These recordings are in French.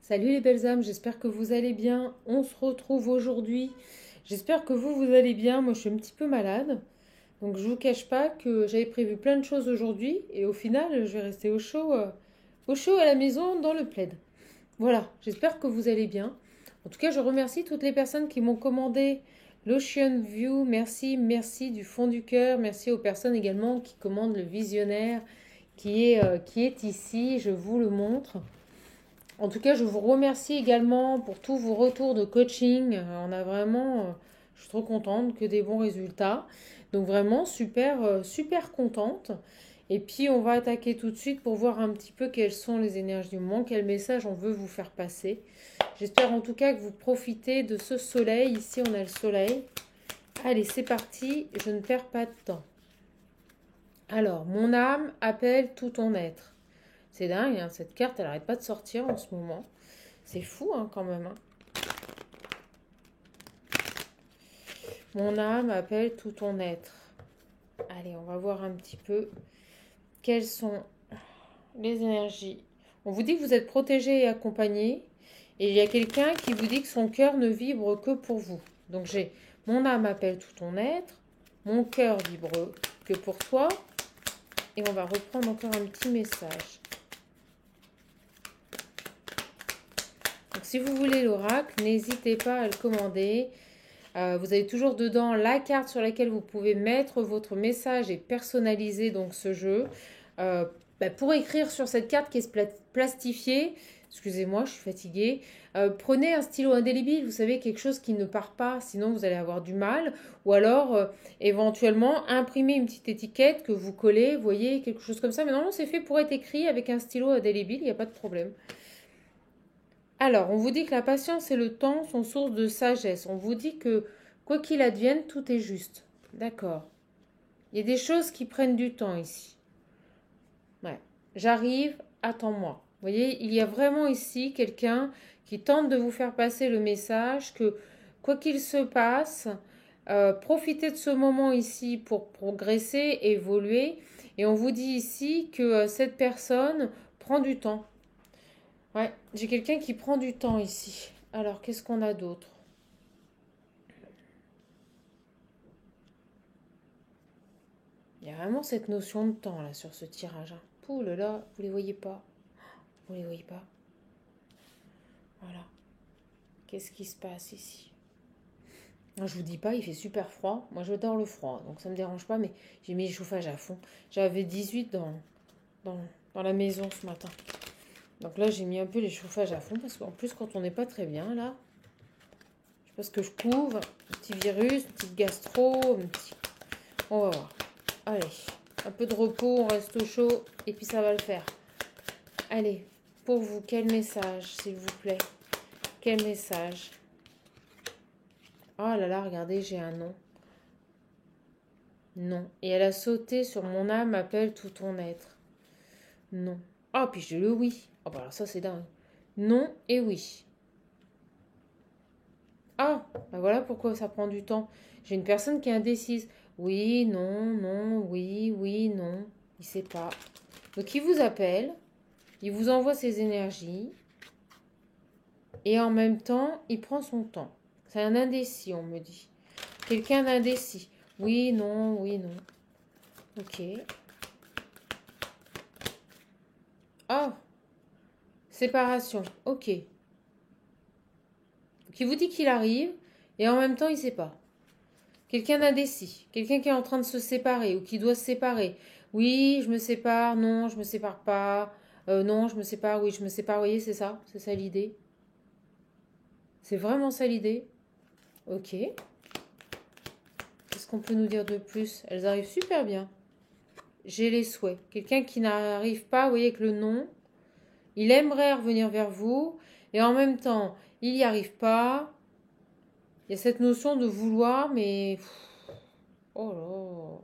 Salut les belles âmes, j'espère que vous allez bien. On se retrouve aujourd'hui. J'espère que vous allez bien. Moi, je suis un petit peu malade. Donc, je vous cache pas que j'avais prévu plein de choses aujourd'hui. Et au final, je vais rester au chaud à la maison dans le plaid. Voilà, j'espère que vous allez bien. En tout cas, je remercie toutes les personnes qui m'ont commandé l'Ocean View. Merci, merci du fond du cœur. Merci aux personnes également qui commandent le visionnaire qui est ici. Je vous le montre. En tout cas, je vous remercie également pour tous vos retours de coaching. On a vraiment, je suis trop contente, que des bons résultats. Donc vraiment super, super contente. Et puis on va attaquer tout de suite pour voir un petit peu quelles sont les énergies du moment, quel message on veut vous faire passer. J'espère en tout cas que vous profitez de ce soleil. Ici, on a le soleil. Allez, c'est parti, je ne perds pas de temps. Alors, mon âme appelle tout ton être. C'est dingue, hein, cette carte, elle n'arrête pas de sortir en ce moment. C'est fou hein, quand même. Hein. Mon âme appelle tout ton être. Allez, on va voir un petit peu quelles sont les énergies. On vous dit que vous êtes protégé et accompagné. Et il y a quelqu'un qui vous dit que son cœur ne vibre que pour vous. Donc j'ai mon âme appelle tout ton être. Mon cœur vibre que pour toi. Et on va reprendre encore un petit message. Donc si vous voulez l'oracle, n'hésitez pas à le commander. Vous avez toujours dedans la carte sur laquelle vous pouvez mettre votre message et personnaliser donc ce jeu. Pour écrire sur cette carte qui est plastifiée, excusez-moi, je suis fatiguée, prenez un stylo indélébile, vous savez, quelque chose qui ne part pas, sinon vous allez avoir du mal. Ou alors, éventuellement, imprimer une petite étiquette que vous collez, vous voyez, quelque chose comme ça. Mais normalement, c'est fait pour être écrit avec un stylo indélébile, il n'y a pas de problème. Alors, on vous dit que la patience et le temps sont source de sagesse. On vous dit que, quoi qu'il advienne, tout est juste. D'accord. Il y a des choses qui prennent du temps ici. Ouais. J'arrive, attends-moi. Vous voyez, il y a vraiment ici quelqu'un qui tente de vous faire passer le message que, quoi qu'il se passe, profitez de ce moment ici pour progresser, évoluer. Et on vous dit ici que cette personne prend du temps. Ouais, j'ai quelqu'un qui prend du temps ici. Alors, qu'est-ce qu'on a d'autre? Il y a vraiment cette notion de temps là sur ce tirage. Hein. Pouh là là, vous les voyez pas. Vous les voyez pas. Voilà. Qu'est-ce qui se passe ici? Je vous dis pas, il fait super froid. Moi, j'adore le froid, donc ça me dérange pas, mais j'ai mis le chauffage à fond. J'avais 18 dans, dans la maison ce matin. Donc là, j'ai mis un peu les chauffages à fond, parce qu'en plus, quand on n'est pas très bien, là, je sais pas ce que je couvre. Un petit virus, une petite gastro, un petit... On va voir. Allez, un peu de repos, on reste au chaud, et puis ça va le faire. Allez, pour vous, quel message, s'il vous plaît? Quel message? Oh là là, regardez, j'ai un nom. Non. Et elle a sauté sur mon âme, appelle tout ton être. Non. Ah, puis j'ai le oui. Oh, bah alors ça, c'est dingue. Non et oui. Ah, bah voilà pourquoi ça prend du temps. J'ai une personne qui est indécise. Oui, non, non, oui, oui, non. Il sait pas. Donc il vous appelle, il vous envoie ses énergies, et en même temps, il prend son temps. C'est un indécis, on me dit. Quelqu'un d'indécis. Oui, non, oui, non. Ok. Oh, séparation. Ok. Donc il vous dit qu'il arrive, et en même temps, il sait pas. Quelqu'un d'indécis. Quelqu'un qui est en train de se séparer, ou qui doit se séparer. Oui, je me sépare. Non, je me sépare pas. Non, je me sépare. Oui, je me sépare. Vous voyez, c'est ça. C'est ça l'idée. C'est vraiment ça l'idée. Ok. Qu'est-ce qu'on peut nous dire de plus? Elles arrivent super bien. J'ai les souhaits. Quelqu'un qui n'arrive pas, vous voyez, avec le non. Il aimerait revenir vers vous. Et en même temps, il n'y arrive pas. Il y a cette notion de vouloir, mais... Oh là.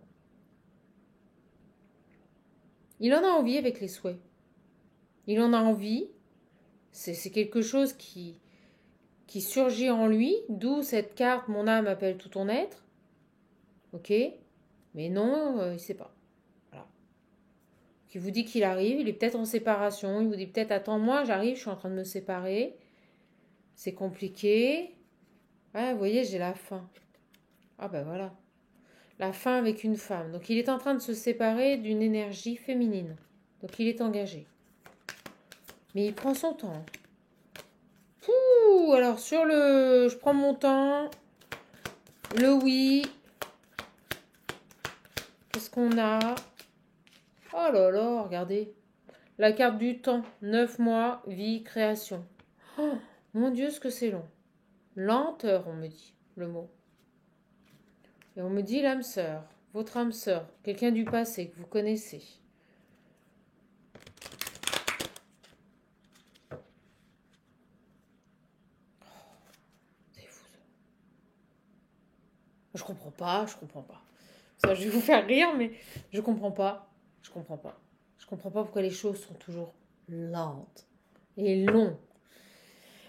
Il en a envie avec les souhaits. Il en a envie. C'est quelque chose qui surgit en lui. D'où cette carte, mon âme appelle tout ton être. Ok. Mais non, il ne sait pas. Voilà. qui vous dit qu'il arrive. Il est peut-être en séparation. Il vous dit peut-être, attends, moi, j'arrive, je suis en train de me séparer. C'est compliqué. Ouais, vous voyez, j'ai la fin. Ah ben voilà. La fin avec une femme. Donc il est en train de se séparer d'une énergie féminine. Donc il est engagé. Mais il prend son temps. Pouh, alors sur le... Je prends mon temps. Le oui. Qu'est-ce qu'on a? Oh là là, regardez. La carte du temps. 9 mois, vie, création. Oh, mon Dieu, ce que c'est long. Lenteur, on me dit le mot. Et on me dit l'âme sœur. Votre âme sœur. Quelqu'un du passé que vous connaissez. C'est fou ça. Je comprends pas, je comprends pas. Ça, je vais vous faire rire, mais je comprends pas. Je comprends pas. Je comprends pas pourquoi les choses sont toujours lentes et longues.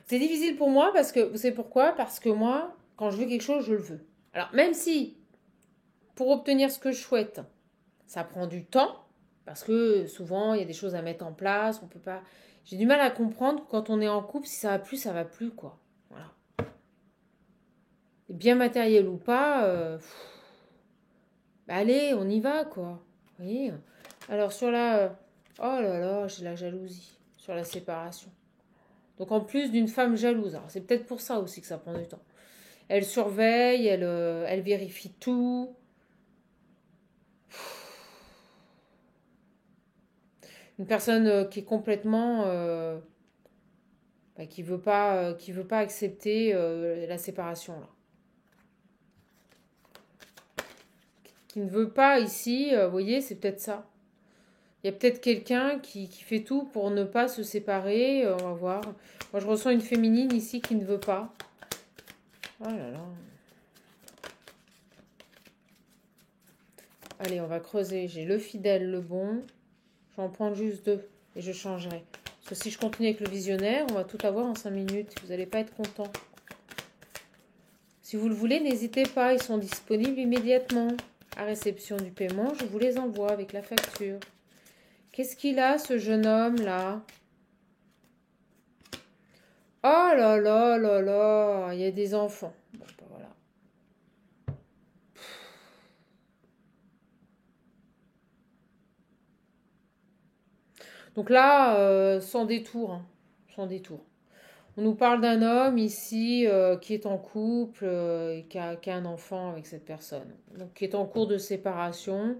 C'est difficile pour moi parce que, vous savez pourquoi? Parce que moi, quand je veux quelque chose, je le veux. Alors, même si, pour obtenir ce que je souhaite, ça prend du temps, parce que souvent, il y a des choses à mettre en place, on peut pas... J'ai du mal à comprendre quand on est en couple, si ça va plus, quoi. Voilà. Et bien matériel ou pas, bah allez, on y va, quoi. Vous voyez? Alors, sur la... oh là là, j'ai la jalousie, sur la séparation. Donc, en plus d'une femme jalouse, alors c'est peut-être pour ça aussi que ça prend du temps. Elle surveille, elle vérifie tout. Une personne qui est complètement... bah, qui veut pas accepter la séparation, là. Qui ne veut pas ici, vous voyez, c'est peut-être ça. Il y a peut-être quelqu'un qui fait tout pour ne pas se séparer, on va voir. Moi, je ressens une féminine ici qui ne veut pas. Oh là là. Allez, on va creuser. J'ai le fidèle, le bon. Je vais en prendre juste 2 et je changerai. Parce que si je continue avec le visionnaire, on va tout avoir en 5 minutes. Vous n'allez pas être content. Si vous le voulez, n'hésitez pas. Ils sont disponibles immédiatement. À réception du paiement, je vous les envoie avec la facture. Qu'est-ce qu'il a, ce jeune homme-là? Oh là là là là, il y a des enfants. Bon, ben voilà. Donc là, sans détour, hein, sans détour. On nous parle d'un homme ici qui est en couple et qui a un enfant avec cette personne. Donc qui est en cours de séparation.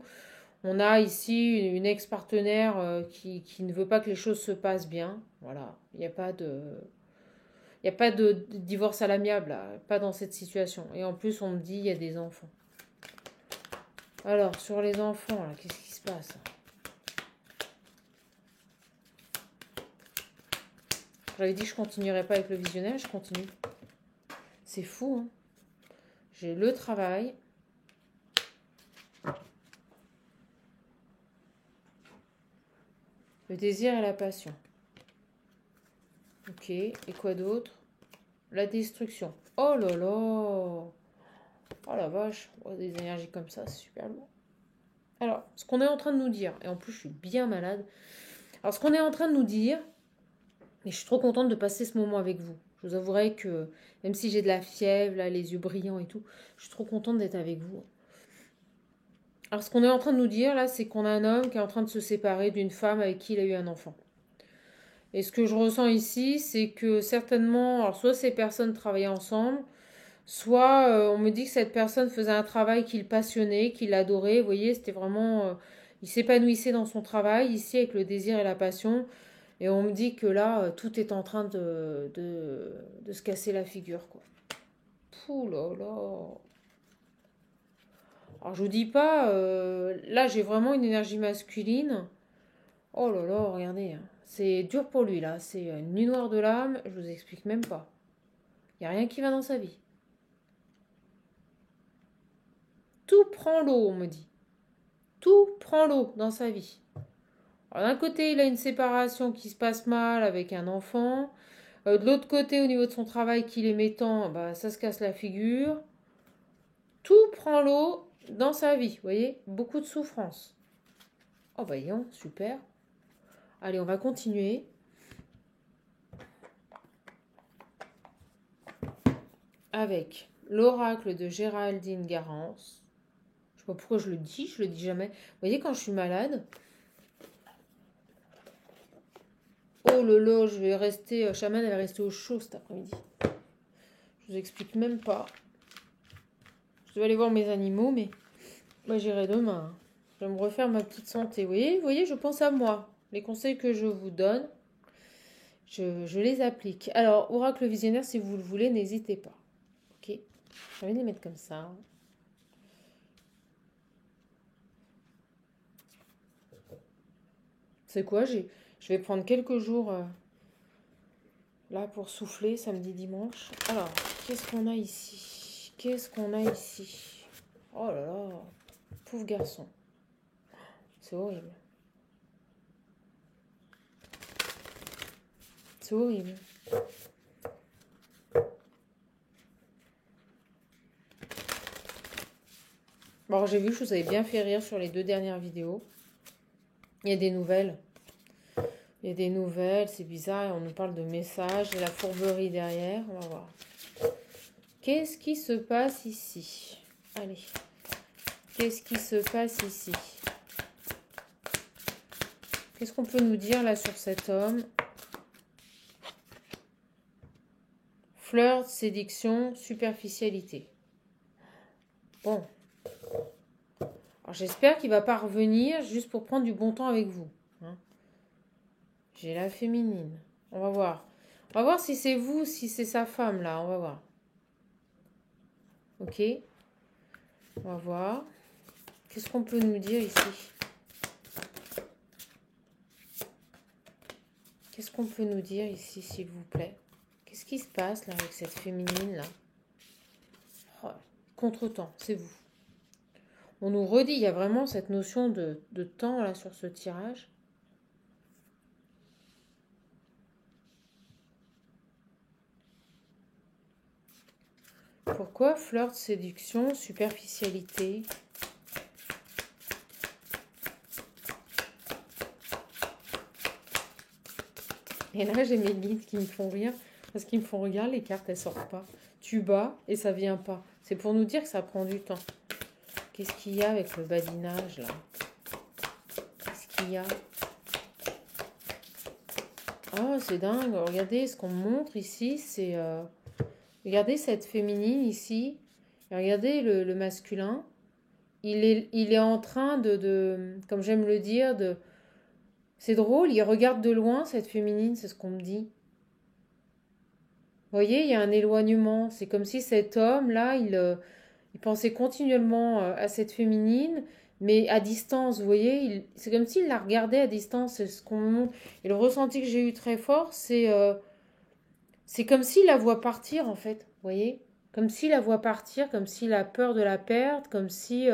On a ici une ex-partenaire qui ne veut pas que les choses se passent bien. Voilà, il n'y a pas de... Il n'y a pas de divorce à l'amiable, là, pas dans cette situation. Et en plus, on me dit il y a des enfants. Alors, sur les enfants, là, qu'est-ce qui se passe? J'avais dit que je continuerais pas avec le visionnaire, je continue. C'est fou, hein. J'ai le travail. Le désir et la passion. Ok, et quoi d'autre? La destruction. Oh là là! Oh la vache! Oh, des énergies comme ça, c'est super lourd. Alors, ce qu'on est en train de nous dire, et en plus je suis bien malade. Alors, ce qu'on est en train de nous dire, et je suis trop contente de passer ce moment avec vous. Je vous avouerai que, même si j'ai de la fièvre, là, les yeux brillants et tout, je suis trop contente d'être avec vous. Alors, ce qu'on est en train de nous dire, là, c'est qu'on a un homme qui est en train de se séparer d'une femme avec qui il a eu un enfant. Et ce que je ressens ici, c'est que certainement, alors soit ces personnes travaillaient ensemble, soit on me dit que cette personne faisait un travail qu'il passionnait, qu'il adorait. Vous voyez, c'était vraiment... il s'épanouissait dans son travail, ici, avec le désir et la passion. Et on me dit que là, tout est en train de se casser la figure, quoi. Pouh là là. Alors, je vous dis pas, là, j'ai vraiment une énergie masculine. Oh là là, regardez, hein. C'est dur pour lui, là. C'est une nuit noire de l'âme, je vous explique même pas. Il n'y a rien qui va dans sa vie. Tout prend l'eau, on me dit. Tout prend l'eau dans sa vie. Alors, d'un côté, il a une séparation qui se passe mal avec un enfant. De l'autre côté, au niveau de son travail qu'il aimait tant, bah, ça se casse la figure. Tout prend l'eau dans sa vie, vous voyez? Beaucoup de souffrance. Oh, voyons, super. Allez, on va continuer. Avec l'oracle de Géraldine Garance. Je sais pas pourquoi je le dis jamais. Vous voyez, quand je suis malade, oh là, je vais rester, Chamane, elle va rester au chaud cet après-midi. Je vous explique même pas. Je dois aller voir mes animaux, mais moi j'irai demain. Je vais me refaire ma petite santé. Vous voyez, je pense à moi. Les conseils que je vous donne, je les applique. Alors, oracle visionnaire, si vous le voulez, n'hésitez pas. Ok, je vais les mettre comme ça. C'est quoi? Je vais prendre quelques jours là pour souffler samedi, dimanche. Alors, qu'est-ce qu'on a ici? Qu'est-ce qu'on a ici? Oh là là, pauvre garçon. C'est horrible. C'est horrible. Bon, j'ai vu que je vous avais bien fait rire sur les 2 dernières vidéos. Il y a des nouvelles. Il y a des nouvelles, c'est bizarre. On nous parle de messages et la fourberie derrière. On va voir. Qu'est-ce qui se passe ici? Allez. Qu'est-ce qui se passe ici? Qu'est-ce qu'on peut nous dire là sur cet homme? Flirt, séduction, superficialité. Bon. Alors j'espère qu'il ne va pas revenir juste pour prendre du bon temps avec vous. Hein. J'ai la féminine. On va voir. On va voir si c'est vous, si c'est sa femme là. On va voir. Ok. On va voir. Qu'est-ce qu'on peut nous dire ici? Qu'est-ce qu'on peut nous dire ici, s'il vous plaît? Qu'est-ce qui se passe là avec cette féminine là? Oh, contretemps, c'est vous. On nous redit, il y a vraiment cette notion de temps là sur ce tirage. Pourquoi flirt, séduction, superficialité? Et là, j'ai mes guides qui me font rire parce qu'ils me font regarder, les cartes, elles sortent pas. Tu bats et ça vient pas. C'est pour nous dire que ça prend du temps. Qu'est-ce qu'il y a avec le badinage là? Qu'est-ce qu'il y a? Oh, c'est dingue. Regardez ce qu'on me montre ici. C'est regardez cette féminine ici. Et regardez le masculin. Il est en train comme j'aime le dire, c'est drôle, il regarde de loin cette féminine, c'est ce qu'on me dit. Vous voyez, il y a un éloignement. C'est comme si cet homme-là, il pensait continuellement à cette féminine, mais à distance, vous voyez. C'est comme s'il la regardait à distance, c'est ce qu'on me montre. Et le ressenti que j'ai eu très fort, c'est comme s'il la voit partir, en fait. Vous voyez? Comme s'il la voit partir, comme s'il a peur de la perdre, comme si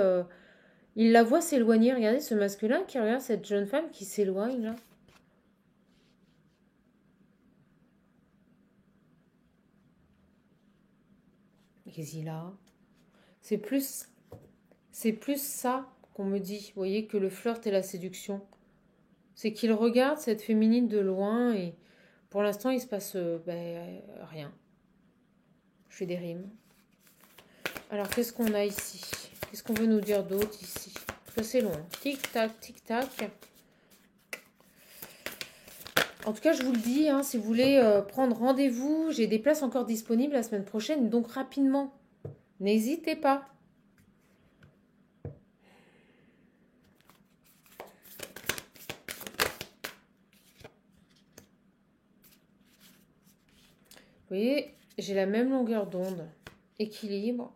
il la voit s'éloigner. Regardez ce masculin qui regarde cette jeune femme qui s'éloigne, là. Qu'est-ce qu'il a? C'est plus ça qu'on me dit, vous voyez, que le flirt et la séduction. C'est qu'il regarde cette féminine de loin et pour l'instant, il se passe rien. Je fais des rimes. Alors, qu'est-ce qu'on a ici? Qu'est-ce qu'on veut nous dire d'autre ici? Parce que c'est long. Tic-tac, tic-tac. En tout cas, je vous le dis, hein, si vous voulez prendre rendez-vous, j'ai des places encore disponibles la semaine prochaine, donc rapidement. N'hésitez pas. Vous voyez, j'ai la même longueur d'onde. Équilibre.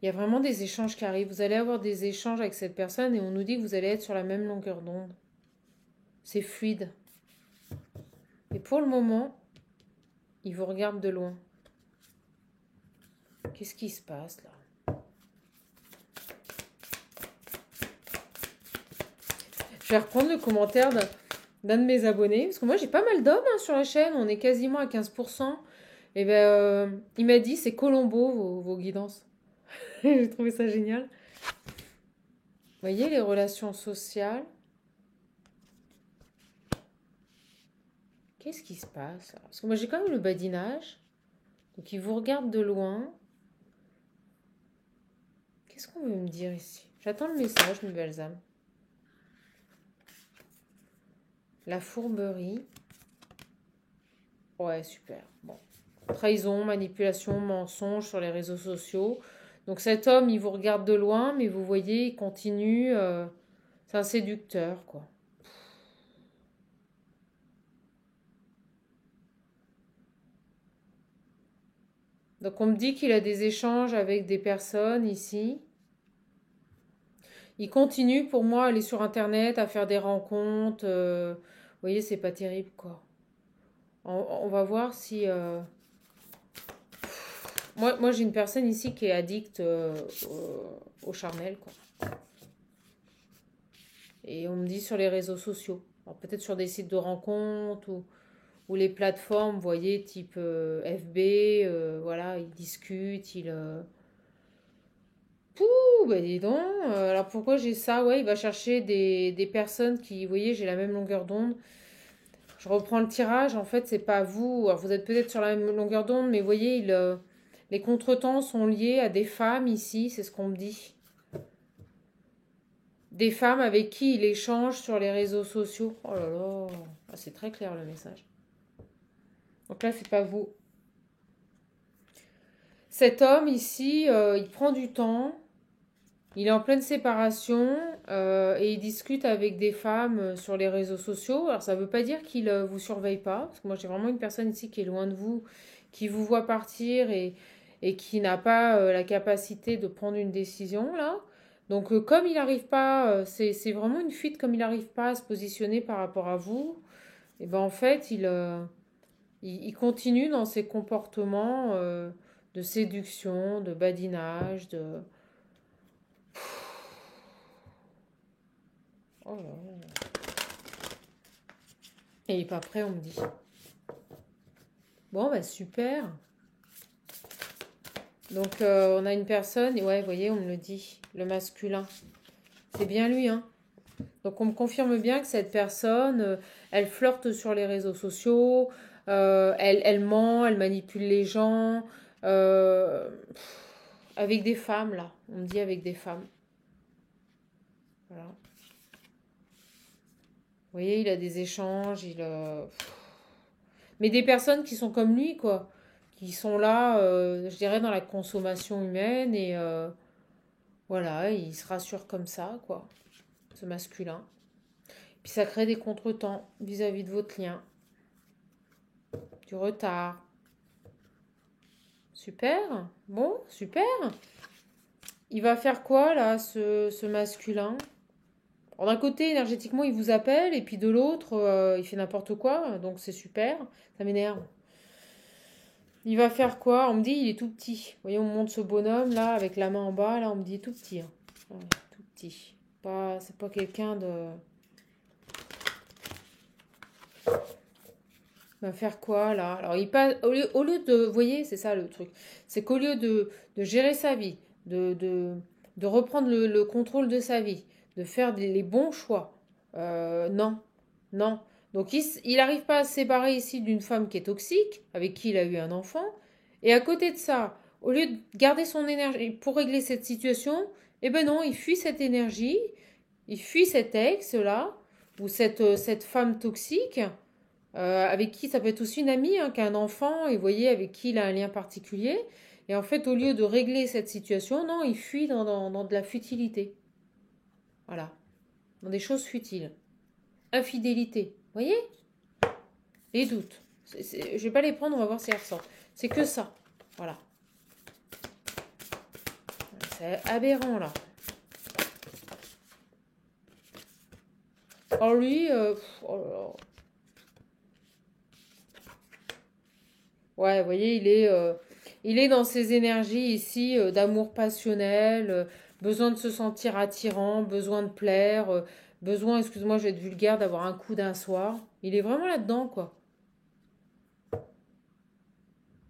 Il y a vraiment des échanges qui arrivent. Vous allez avoir des échanges avec cette personne et on nous dit que vous allez être sur la même longueur d'onde. C'est fluide. Et pour le moment, il vous regarde de loin. Qu'est-ce qui se passe là? Je vais reprendre le commentaire d'un de mes abonnés. Parce que moi, j'ai pas mal d'hommes sur la chaîne. On est quasiment à 15%. Et il m'a dit, c'est Colombo, vos guidances. J'ai trouvé ça génial. Vous voyez, les relations sociales. Qu'est-ce qui se passe là? Parce que moi, j'ai quand même le badinage. Donc, il vous regarde de loin. Qu'est-ce qu'on veut me dire ici? J'attends le message, mes belles âmes. La fourberie. Ouais, super. Bon. Trahison, manipulation, mensonge sur les réseaux sociaux. Donc cet homme, il vous regarde de loin, mais vous voyez, il continue. C'est un séducteur, quoi. Donc on me dit qu'il a des échanges avec des personnes ici. Il continue pour moi à aller sur Internet, à faire des rencontres. Vous voyez, c'est pas terrible, quoi. On va voir si... Moi j'ai une personne ici qui est addicte au charnel, quoi. Et on me dit sur les réseaux sociaux. Alors peut-être sur des sites de rencontres ou les plateformes, vous voyez, type FB, voilà, ils discutent, Pouh, bah dis donc. Alors pourquoi j'ai ça? Ouais, il va chercher des personnes qui, vous voyez, j'ai la même longueur d'onde. Je reprends le tirage, en fait, c'est pas vous. Alors vous êtes peut-être sur la même longueur d'onde, mais vous voyez, les contretemps sont liés à des femmes ici, c'est ce qu'on me dit. Des femmes avec qui il échange sur les réseaux sociaux. Oh là là, ah, c'est très clair le message. Donc là, c'est pas vous. Cet homme ici, il prend du temps, il est en pleine séparation et il discute avec des femmes sur les réseaux sociaux. Alors ça ne veut pas dire qu'il vous surveille pas, parce que moi j'ai vraiment une personne ici qui est loin de vous, qui vous voit partir et qui n'a pas la capacité de prendre une décision là. Donc comme il n'arrive pas, c'est vraiment une fuite, comme il n'arrive pas à se positionner par rapport à vous, et ben en fait il continue dans ses comportements de séduction, de badinage, de... Oh là là. Et il n'est pas prêt, on me dit. Bon, bah super. Donc on a une personne, et ouais, vous voyez, on me le dit, le masculin. C'est bien lui, hein. Donc on me confirme bien que cette personne, elle flirte sur les réseaux sociaux, elle ment, elle manipule les gens, avec des femmes, là. On me dit avec des femmes. Voilà. Vous voyez, il a des échanges, mais des personnes qui sont comme lui, quoi. Qui sont là, je dirais, dans la consommation humaine et voilà, il se rassure comme ça, quoi. Ce masculin. Puis ça crée des contretemps vis-à-vis de votre lien. Du retard. Super. Bon, super. Il va faire quoi, là, ce masculin? Alors, d'un côté, énergétiquement, il vous appelle, et puis de l'autre, il fait n'importe quoi. Donc, c'est super. Ça m'énerve. Il va faire quoi? On me dit, il est tout petit. Vous voyez, on monte ce bonhomme, là, avec la main en bas. Là, on me dit tout petit, hein. Ouais, tout petit. C'est pas quelqu'un de... Il va faire quoi là? Alors il passe au lieu de, vous voyez, c'est ça le truc, c'est qu'au lieu de gérer sa vie, de reprendre le contrôle de sa vie, de faire les bons choix, non, non. Donc il n'arrive pas à se séparer ici d'une femme qui est toxique, avec qui il a eu un enfant, et à côté de ça, au lieu de garder son énergie pour régler cette situation, eh ben non, il fuit cette énergie, il fuit cet ex là, ou cette femme toxique avec qui ça peut être aussi une amie, hein, qui a un enfant, et vous voyez, avec qui il a un lien particulier. Et en fait, au lieu de régler cette situation, non, il fuit dans de la futilité. Voilà. Dans des choses futiles. Infidélité. Vous voyez? Les doutes. Je vais pas les prendre, on va voir si elles ressortent. C'est que ça. Voilà. C'est aberrant, là. Alors lui, oh là là. Ouais, vous voyez, il est dans ses énergies ici d'amour passionnel, besoin de se sentir attirant, besoin de plaire, besoin, excuse-moi, je vais être vulgaire, d'avoir un coup d'un soir. Il est vraiment là-dedans, quoi.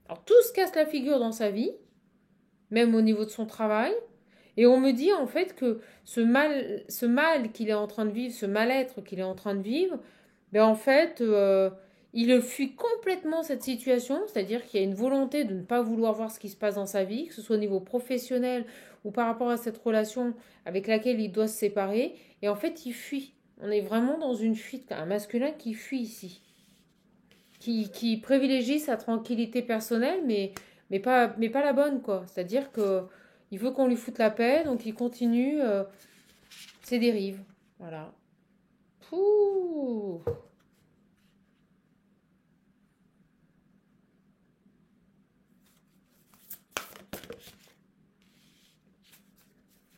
Alors tout se casse la figure dans sa vie, même au niveau de son travail. Et on me dit en fait que ce mal qu'il est en train de vivre, ce mal-être qu'il est en train de vivre, ben en fait, il fuit complètement cette situation, c'est-à-dire qu'il y a une volonté de ne pas vouloir voir ce qui se passe dans sa vie, que ce soit au niveau professionnel ou par rapport à cette relation avec laquelle il doit se séparer, et en fait, il fuit. On est vraiment dans une fuite, un masculin qui fuit ici, qui privilégie sa tranquillité personnelle, mais pas la bonne, quoi. C'est-à-dire que il veut qu'on lui foute la paix, donc il continue ses dérives. Voilà. Pouh.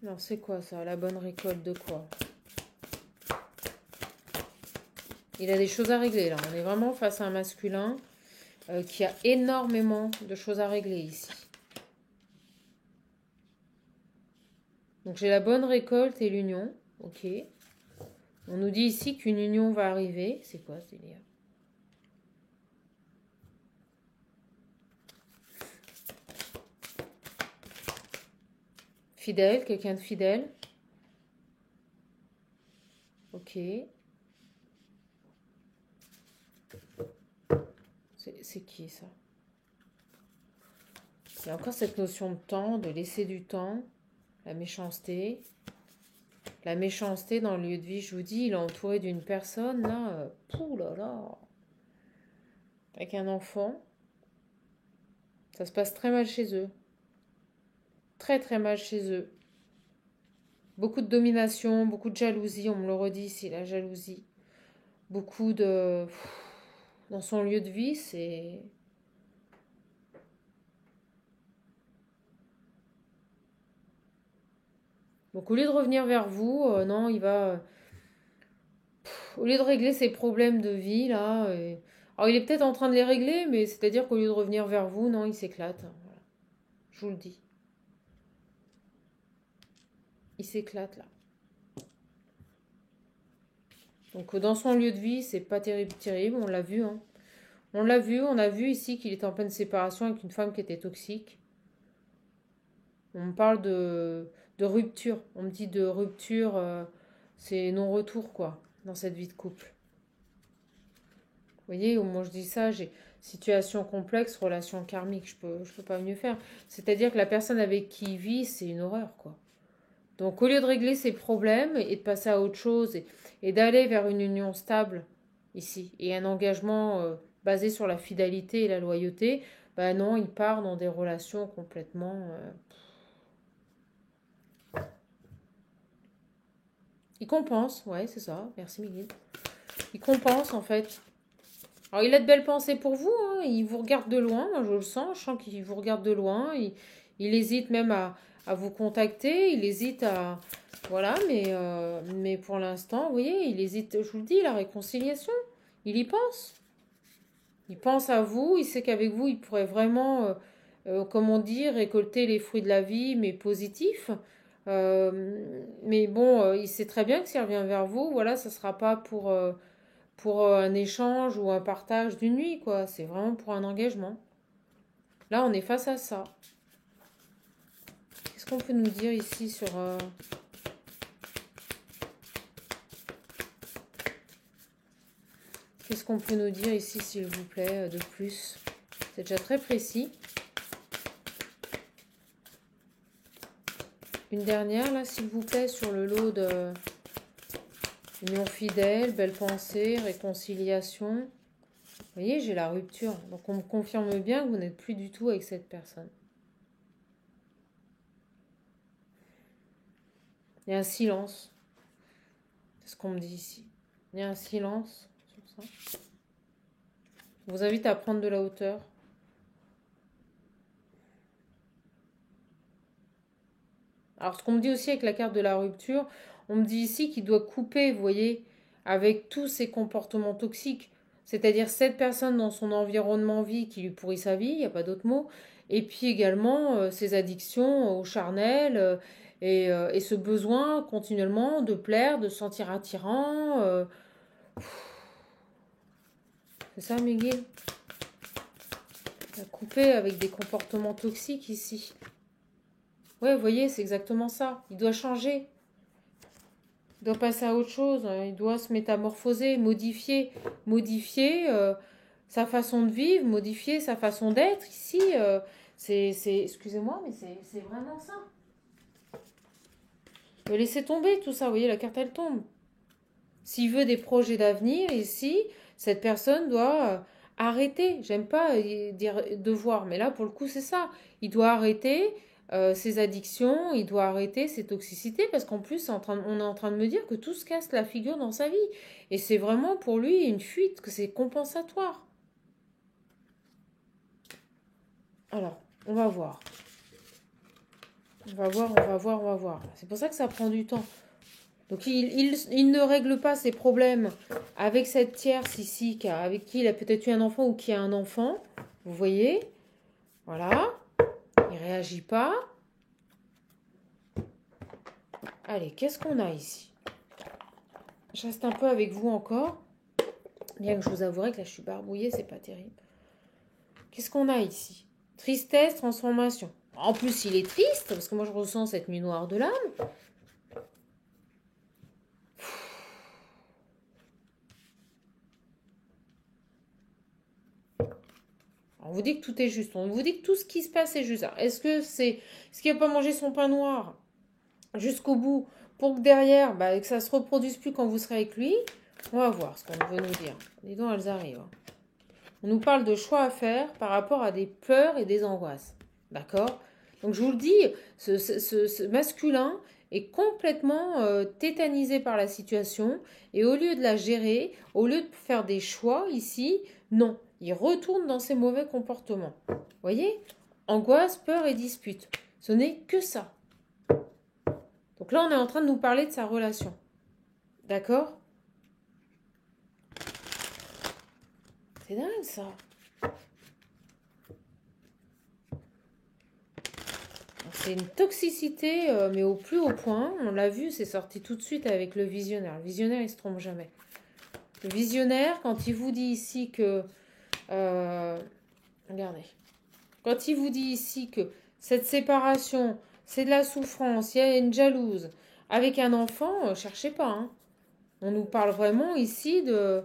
Non, c'est quoi ça? La bonne récolte de quoi? Il a des choses à régler là. On est vraiment face à un masculin qui a énormément de choses à régler ici. Donc j'ai la bonne récolte et l'union. Ok. On nous dit ici qu'une union va arriver. C'est quoi ce délire? Fidèle, quelqu'un de fidèle. Ok. C'est qui ça? Il y a encore cette notion de temps, de laisser du temps, la méchanceté. La méchanceté dans le lieu de vie, je vous dis, il est entouré d'une personne, là, pouh là là, avec un enfant. Ça se passe très mal chez eux. Très très mal chez eux. Beaucoup de domination, beaucoup de jalousie, on me le redit ici, la jalousie. Beaucoup de... Dans son lieu de vie, c'est... Donc au lieu de revenir vers vous, non, il va... Au lieu de régler ses problèmes de vie, là... Alors il est peut-être en train de les régler, mais c'est-à-dire qu'au lieu de revenir vers vous, non, il s'éclate. Voilà. Je vous le dis. Il s'éclate là. Donc dans son lieu de vie, c'est pas terrible, terrible, on l'a vu, hein. On a vu ici qu'il était en pleine séparation avec une femme qui était toxique. On me parle de rupture. On me dit de rupture, c'est non-retour, quoi, dans cette vie de couple. Vous voyez, au moment où je dis ça, j'ai situation complexe, relation karmique, je peux pas mieux faire. C'est-à-dire que la personne avec qui il vit, c'est une horreur, quoi. Donc au lieu de régler ses problèmes et de passer à autre chose et d'aller vers une union stable ici et un engagement basé sur la fidélité et la loyauté, ben non, il part dans des relations complètement... Il compense, ouais, c'est ça, merci Miguel. Il compense en fait. Alors il a de belles pensées pour vous, hein. Il vous regarde de loin, moi je sens qu'il vous regarde de loin, il hésite même à vous contacter, il hésite à... Voilà, mais pour l'instant, vous voyez, il hésite, je vous le dis, la réconciliation, il y pense. Il pense à vous, il sait qu'avec vous, il pourrait vraiment, comme on dit, récolter les fruits de la vie, mais positifs. Mais bon, il sait très bien que s'il revient vers vous, voilà, ça ne sera pas pour un échange ou un partage d'une nuit, quoi. C'est vraiment pour un engagement. Là, on est face à ça. Qu'est-ce qu'on peut nous dire ici sur... Qu'est-ce qu'on peut nous dire ici, s'il vous plaît, de plus? C'est déjà très précis. Une dernière, là, s'il vous plaît, sur le lot de union fidèle, belle pensée, réconciliation. Vous voyez, j'ai la rupture. Donc, on me confirme bien que vous n'êtes plus du tout avec cette personne. Il y a un silence. C'est ce qu'on me dit ici. Il y a un silence sur ça. Je vous invite à prendre de la hauteur. Alors, ce qu'on me dit aussi avec la carte de la rupture, on me dit ici qu'il doit couper, vous voyez, avec tous ces comportements toxiques. C'est-à-dire cette personne dans son environnement vie qui lui pourrit sa vie, il n'y a pas d'autre mot. Et puis également ses addictions au charnel et ce besoin continuellement de plaire, de se sentir attirant. C'est ça, Miguel? Couper avec des comportements toxiques ici. Ouais, vous voyez, c'est exactement ça. Il doit changer. Il doit passer à autre chose. Il doit se métamorphoser, modifier sa façon de vivre, modifier sa façon d'être. Ici, excusez-moi, mais c'est vraiment ça. Il doit laisser tomber tout ça. Vous voyez, la carte, elle tombe. S'il veut des projets d'avenir, ici, cette personne doit arrêter. J'aime pas dire devoir, mais là, pour le coup, c'est ça. Il doit arrêter ses addictions, il doit arrêter ses toxicités, parce qu'en plus, on est en train de me dire que tout se casse la figure dans sa vie. Et c'est vraiment pour lui une fuite, que c'est compensatoire. Alors, on va voir. On va voir, on va voir, on va voir. C'est pour ça que ça prend du temps. Donc il ne règle pas ses problèmes avec cette tierce ici, avec qui il a peut-être eu un enfant ou qui a un enfant. Vous voyez? Voilà. Il réagit pas. Allez, qu'est-ce qu'on a ici? Je reste un peu avec vous encore. Bien que je vous avouerai que là je suis barbouillée, c'est pas terrible. Qu'est-ce qu'on a ici? Tristesse, transformation. En plus, il est triste, parce que moi je ressens cette nuit noire de l'âme. On vous dit que tout est juste. On vous dit que tout ce qui se passe est juste. Est-ce que c'est ce qui n'a pas mangé son pain noir jusqu'au bout pour que derrière, que ça ne se reproduise plus quand vous serez avec lui? On va voir ce qu'on veut nous dire. Dis donc, elles arrivent. On nous parle de choix à faire par rapport à des peurs et des angoisses. D'accord? Donc je vous le dis, ce masculin est complètement tétanisé par la situation et au lieu de la gérer, au lieu de faire des choix ici, non, il retourne dans ses mauvais comportements. Voyez? Angoisse, peur et dispute. Ce n'est que ça. Donc là, on est en train de nous parler de sa relation. D'accord? C'est dingue ça. C'est une toxicité, mais au plus haut point. On l'a vu, c'est sorti tout de suite avec le visionnaire. Le visionnaire, il se trompe jamais. Le visionnaire, quand il vous dit ici que... regardez. Quand il vous dit ici que cette séparation, c'est de la souffrance, il y a une jalouse. Avec un enfant, cherchez pas. Hein. On nous parle vraiment ici de...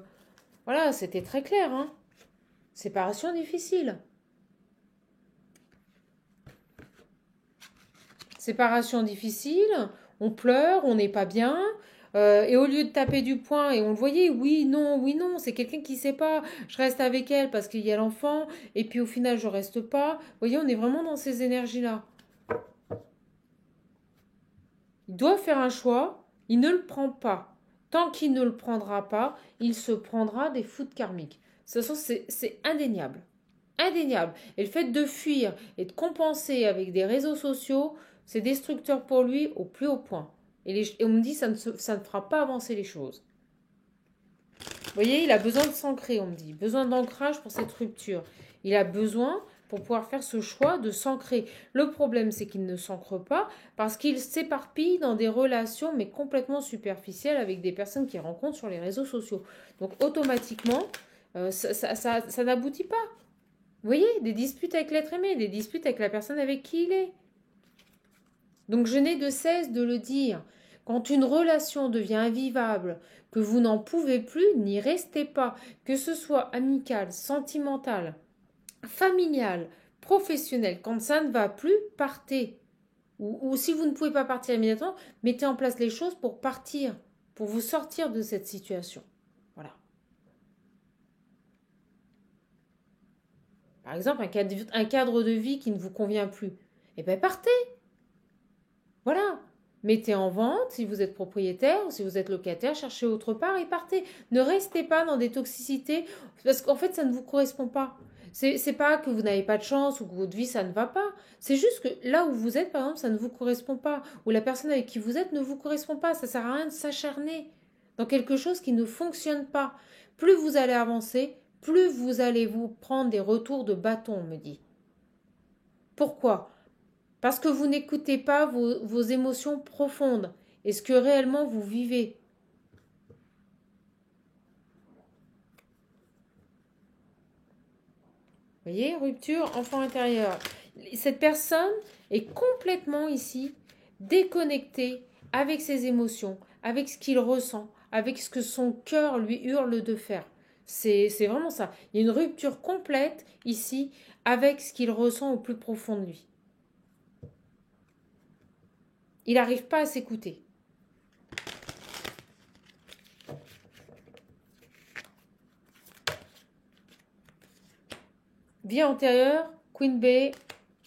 Voilà, c'était très clair. Hein. Séparation difficile. Séparation difficile, on pleure, on n'est pas bien. Et au lieu de taper du poing, et on le voyait, oui, non, c'est quelqu'un qui ne sait pas, je reste avec elle parce qu'il y a l'enfant, et puis au final, je reste pas. Vous voyez, on est vraiment dans ces énergies-là. Il doit faire un choix, il ne le prend pas. Tant qu'il ne le prendra pas, il se prendra des foudres karmiques. De toute façon, c'est indéniable. Indéniable. Et le fait de fuir et de compenser avec des réseaux sociaux, c'est destructeur pour lui au plus haut point. Et on me dit ça ne fera pas avancer les choses. Vous voyez, il a besoin de s'ancrer, on me dit. Besoin d'ancrage pour cette rupture. Il a besoin pour pouvoir faire ce choix de s'ancrer. Le problème, c'est qu'il ne s'ancre pas parce qu'il s'éparpille dans des relations, mais complètement superficielles avec des personnes qu'il rencontre sur les réseaux sociaux. Donc, automatiquement, ça n'aboutit pas. Vous voyez, des disputes avec l'être aimé, des disputes avec la personne avec qui il est. Donc je n'ai de cesse de le dire. Quand une relation devient invivable, que vous n'en pouvez plus, n'y restez pas. Que ce soit amical, sentimental, familial, professionnel, quand ça ne va plus, partez. Ou si vous ne pouvez pas partir immédiatement, mettez en place les choses pour partir, pour vous sortir de cette situation. Voilà. Par exemple, un cadre de vie qui ne vous convient plus. Eh bien, partez. Voilà. Mettez en vente si vous êtes propriétaire ou si vous êtes locataire, cherchez autre part et partez. Ne restez pas dans des toxicités parce qu'en fait, ça ne vous correspond pas. C'est pas que vous n'avez pas de chance ou que votre vie, ça ne va pas. C'est juste que là où vous êtes, par exemple, ça ne vous correspond pas. Ou la personne avec qui vous êtes ne vous correspond pas. Ça sert à rien de s'acharner dans quelque chose qui ne fonctionne pas. Plus vous allez avancer, plus vous allez vous prendre des retours de bâton, on me dit. Pourquoi ? Parce que vous n'écoutez pas vos émotions profondes et ce que réellement vous vivez. Vous voyez, rupture, enfant intérieur. Cette personne est complètement ici déconnectée avec ses émotions, avec ce qu'il ressent, avec ce que son cœur lui hurle de faire. C'est vraiment ça. Il y a une rupture complète ici avec ce qu'il ressent au plus profond de lui. Il n'arrive pas à s'écouter. Vie antérieure, Queen Bee,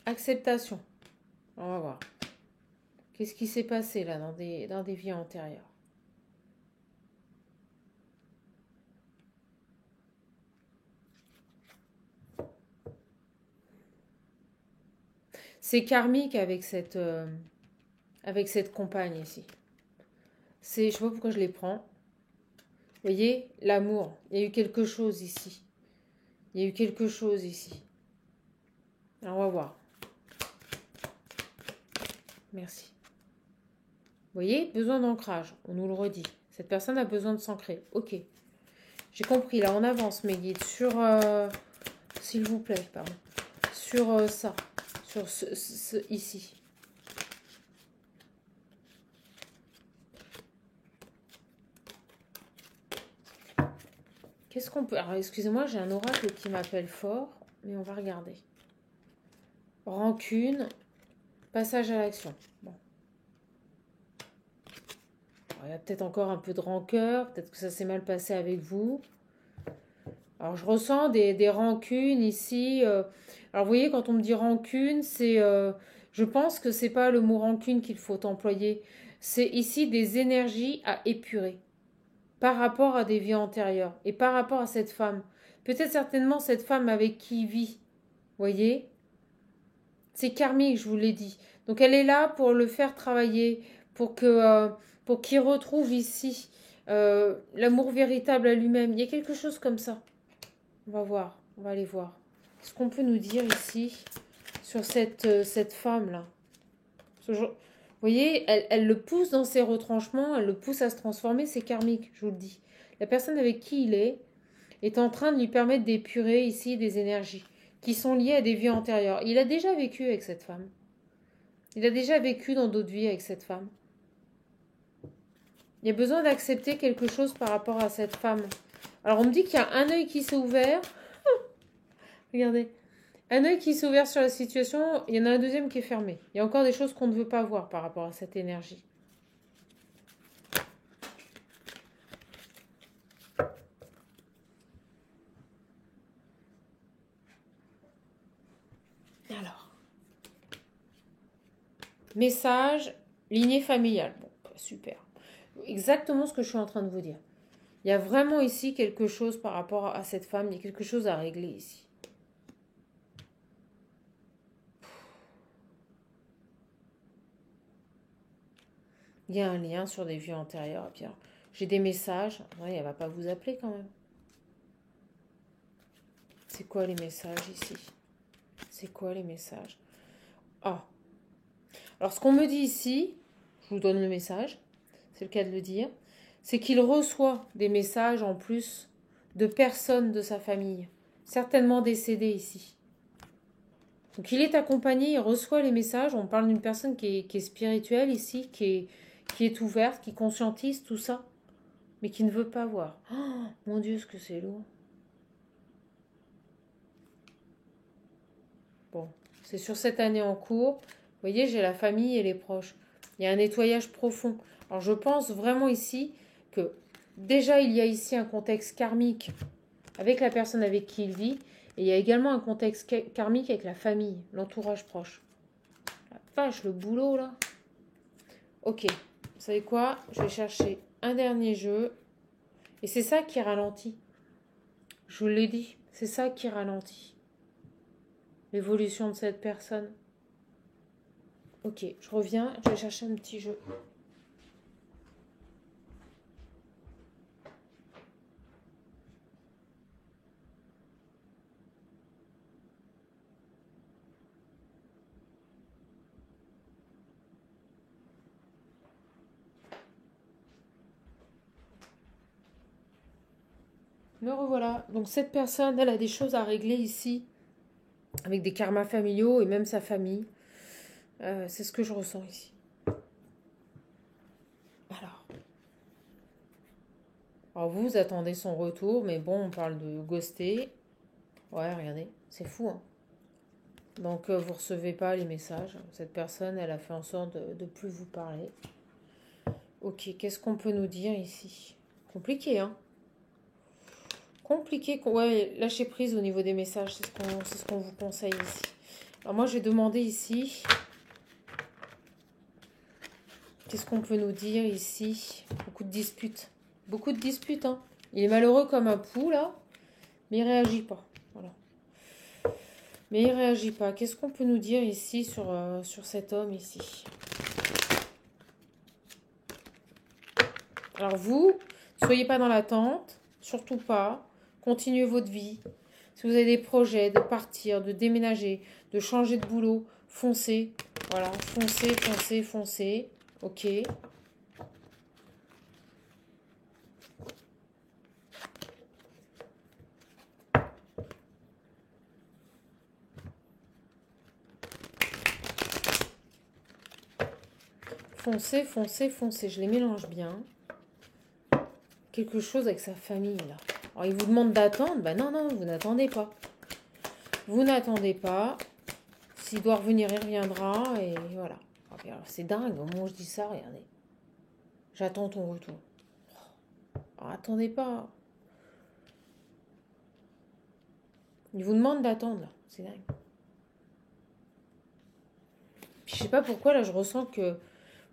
acceptation. On va voir. Qu'est-ce qui s'est passé là dans des vies antérieures? C'est karmique avec cette compagne ici. Je sais pas pourquoi je les prends. Vous voyez, l'amour. Il y a eu quelque chose ici. Il y a eu quelque chose ici. Alors, on va voir. Merci. Vous voyez, besoin d'ancrage. On nous le redit. Cette personne a besoin de s'ancrer. Ok. J'ai compris. Là, on avance, mes guides. Sur... s'il vous plaît, pardon. Sur ça. Sur ici. Qu'est-ce qu'on peut... Alors, excusez-moi, j'ai un oracle qui m'appelle fort, mais on va regarder. Rancune, passage à l'action. Bon. Alors, il y a peut-être encore un peu de rancœur, peut-être que ça s'est mal passé avec vous. Alors, je ressens des rancunes ici. Alors, vous voyez, quand on me dit rancune, c'est... je pense que c'est pas le mot rancune qu'il faut employer. C'est ici des énergies à épurer par rapport à des vies antérieures et par rapport à cette femme. Peut-être certainement cette femme avec qui il vit. Voyez? C'est karmique, je vous l'ai dit. Donc elle est là pour le faire travailler, pour qu'il retrouve ici l'amour véritable à lui-même. Il y a quelque chose comme ça. On va voir, on va aller voir. Ce qu'on peut nous dire ici sur cette femme-là. Vous voyez, elle le pousse dans ses retranchements, elle le pousse à se transformer, c'est karmique, je vous le dis. La personne avec qui il est en train de lui permettre d'épurer ici des énergies qui sont liées à des vies antérieures. Il a déjà vécu avec cette femme. Il a déjà vécu dans d'autres vies avec cette femme. Il y a besoin d'accepter quelque chose par rapport à cette femme. Alors on me dit qu'il y a un œil qui s'est ouvert. Regardez. Un œil qui s'est ouvert sur la situation, il y en a un deuxième qui est fermé. Il y a encore des choses qu'on ne veut pas voir par rapport à cette énergie. Alors. Message, lignée familiale. Bon, super. Exactement ce que je suis en train de vous dire. Il y a vraiment ici quelque chose par rapport à cette femme. Il y a quelque chose à régler ici. Il y a un lien sur des vies antérieures. Et puis, j'ai des messages. Ouais, elle ne va pas vous appeler quand même. C'est quoi les messages ici? C'est quoi les messages? Ah. Alors, ce qu'on me dit ici, je vous donne le message, c'est le cas de le dire, c'est qu'il reçoit des messages en plus de personnes de sa famille, certainement décédées ici. Donc, il est accompagné, il reçoit les messages. On parle d'une personne qui est spirituelle ici, qui est ouverte, qui conscientise tout ça, mais qui ne veut pas voir. Oh, mon Dieu, ce que c'est lourd. Bon, c'est sur cette année en cours. Vous voyez, j'ai la famille et les proches. Il y a un nettoyage profond. Alors, je pense vraiment ici que déjà, il y a ici un contexte karmique avec la personne avec qui il vit. Et il y a également un contexte karmique avec la famille, l'entourage proche. La vache, le boulot, là. Ok, vous savez quoi? Je vais chercher un dernier jeu. Et c'est ça qui ralentit. Je vous l'ai dit, c'est ça qui ralentit l'évolution de cette personne. Ok, je reviens, je vais chercher un petit jeu. Me revoilà. Donc cette personne, elle a des choses à régler ici avec des karmas familiaux et même sa famille. C'est ce que je ressens ici. Alors vous attendez son retour, mais bon, on parle de ghoster. Ouais, regardez, c'est fou, hein. Donc vous recevez pas les messages. Cette personne, elle a fait en sorte de plus vous parler. Ok, qu'est-ce qu'on peut nous dire ici? Compliqué, hein? Compliqué. Ouais, lâcher prise au niveau des messages, c'est ce qu'on vous conseille ici. Alors moi, j'ai demandé ici. Qu'est-ce qu'on peut nous dire ici? Beaucoup de disputes. Beaucoup de disputes, hein. Il est malheureux comme un pou, là. Mais il réagit pas. Voilà. Mais il réagit pas. Qu'est-ce qu'on peut nous dire ici sur cet homme ici? Alors vous, soyez pas dans l'attente. Surtout pas. Continuez votre vie. Si vous avez des projets de partir, de déménager, de changer de boulot, foncez. Voilà, foncez, foncez, foncez. Ok. Foncez, foncez, foncez. Je les mélange bien. Quelque chose avec sa famille, là. Alors, il vous demande d'attendre. Ben non, non, vous n'attendez pas. Vous n'attendez pas. S'il doit revenir, il reviendra. Et voilà. C'est dingue. Au moment où je dis ça, regardez. J'attends ton retour. Alors, attendez pas. Il vous demande d'attendre, là. C'est dingue. Puis, je sais pas pourquoi, là, je ressens que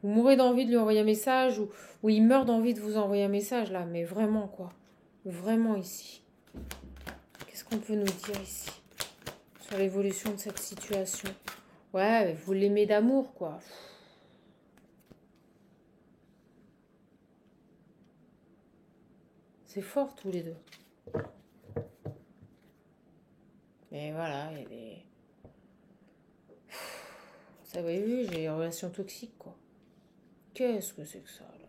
vous mourrez d'envie de lui envoyer un message ou il meurt d'envie de vous envoyer un message, là. Mais vraiment, quoi. Vraiment ici. Qu'est-ce qu'on peut nous dire ici sur l'évolution de cette situation? Ouais, vous l'aimez d'amour, quoi. C'est fort, tous les deux. Mais voilà, il y a des... Ça, vous avez vu, j'ai des relations toxiques, quoi. Qu'est-ce que c'est que ça, là?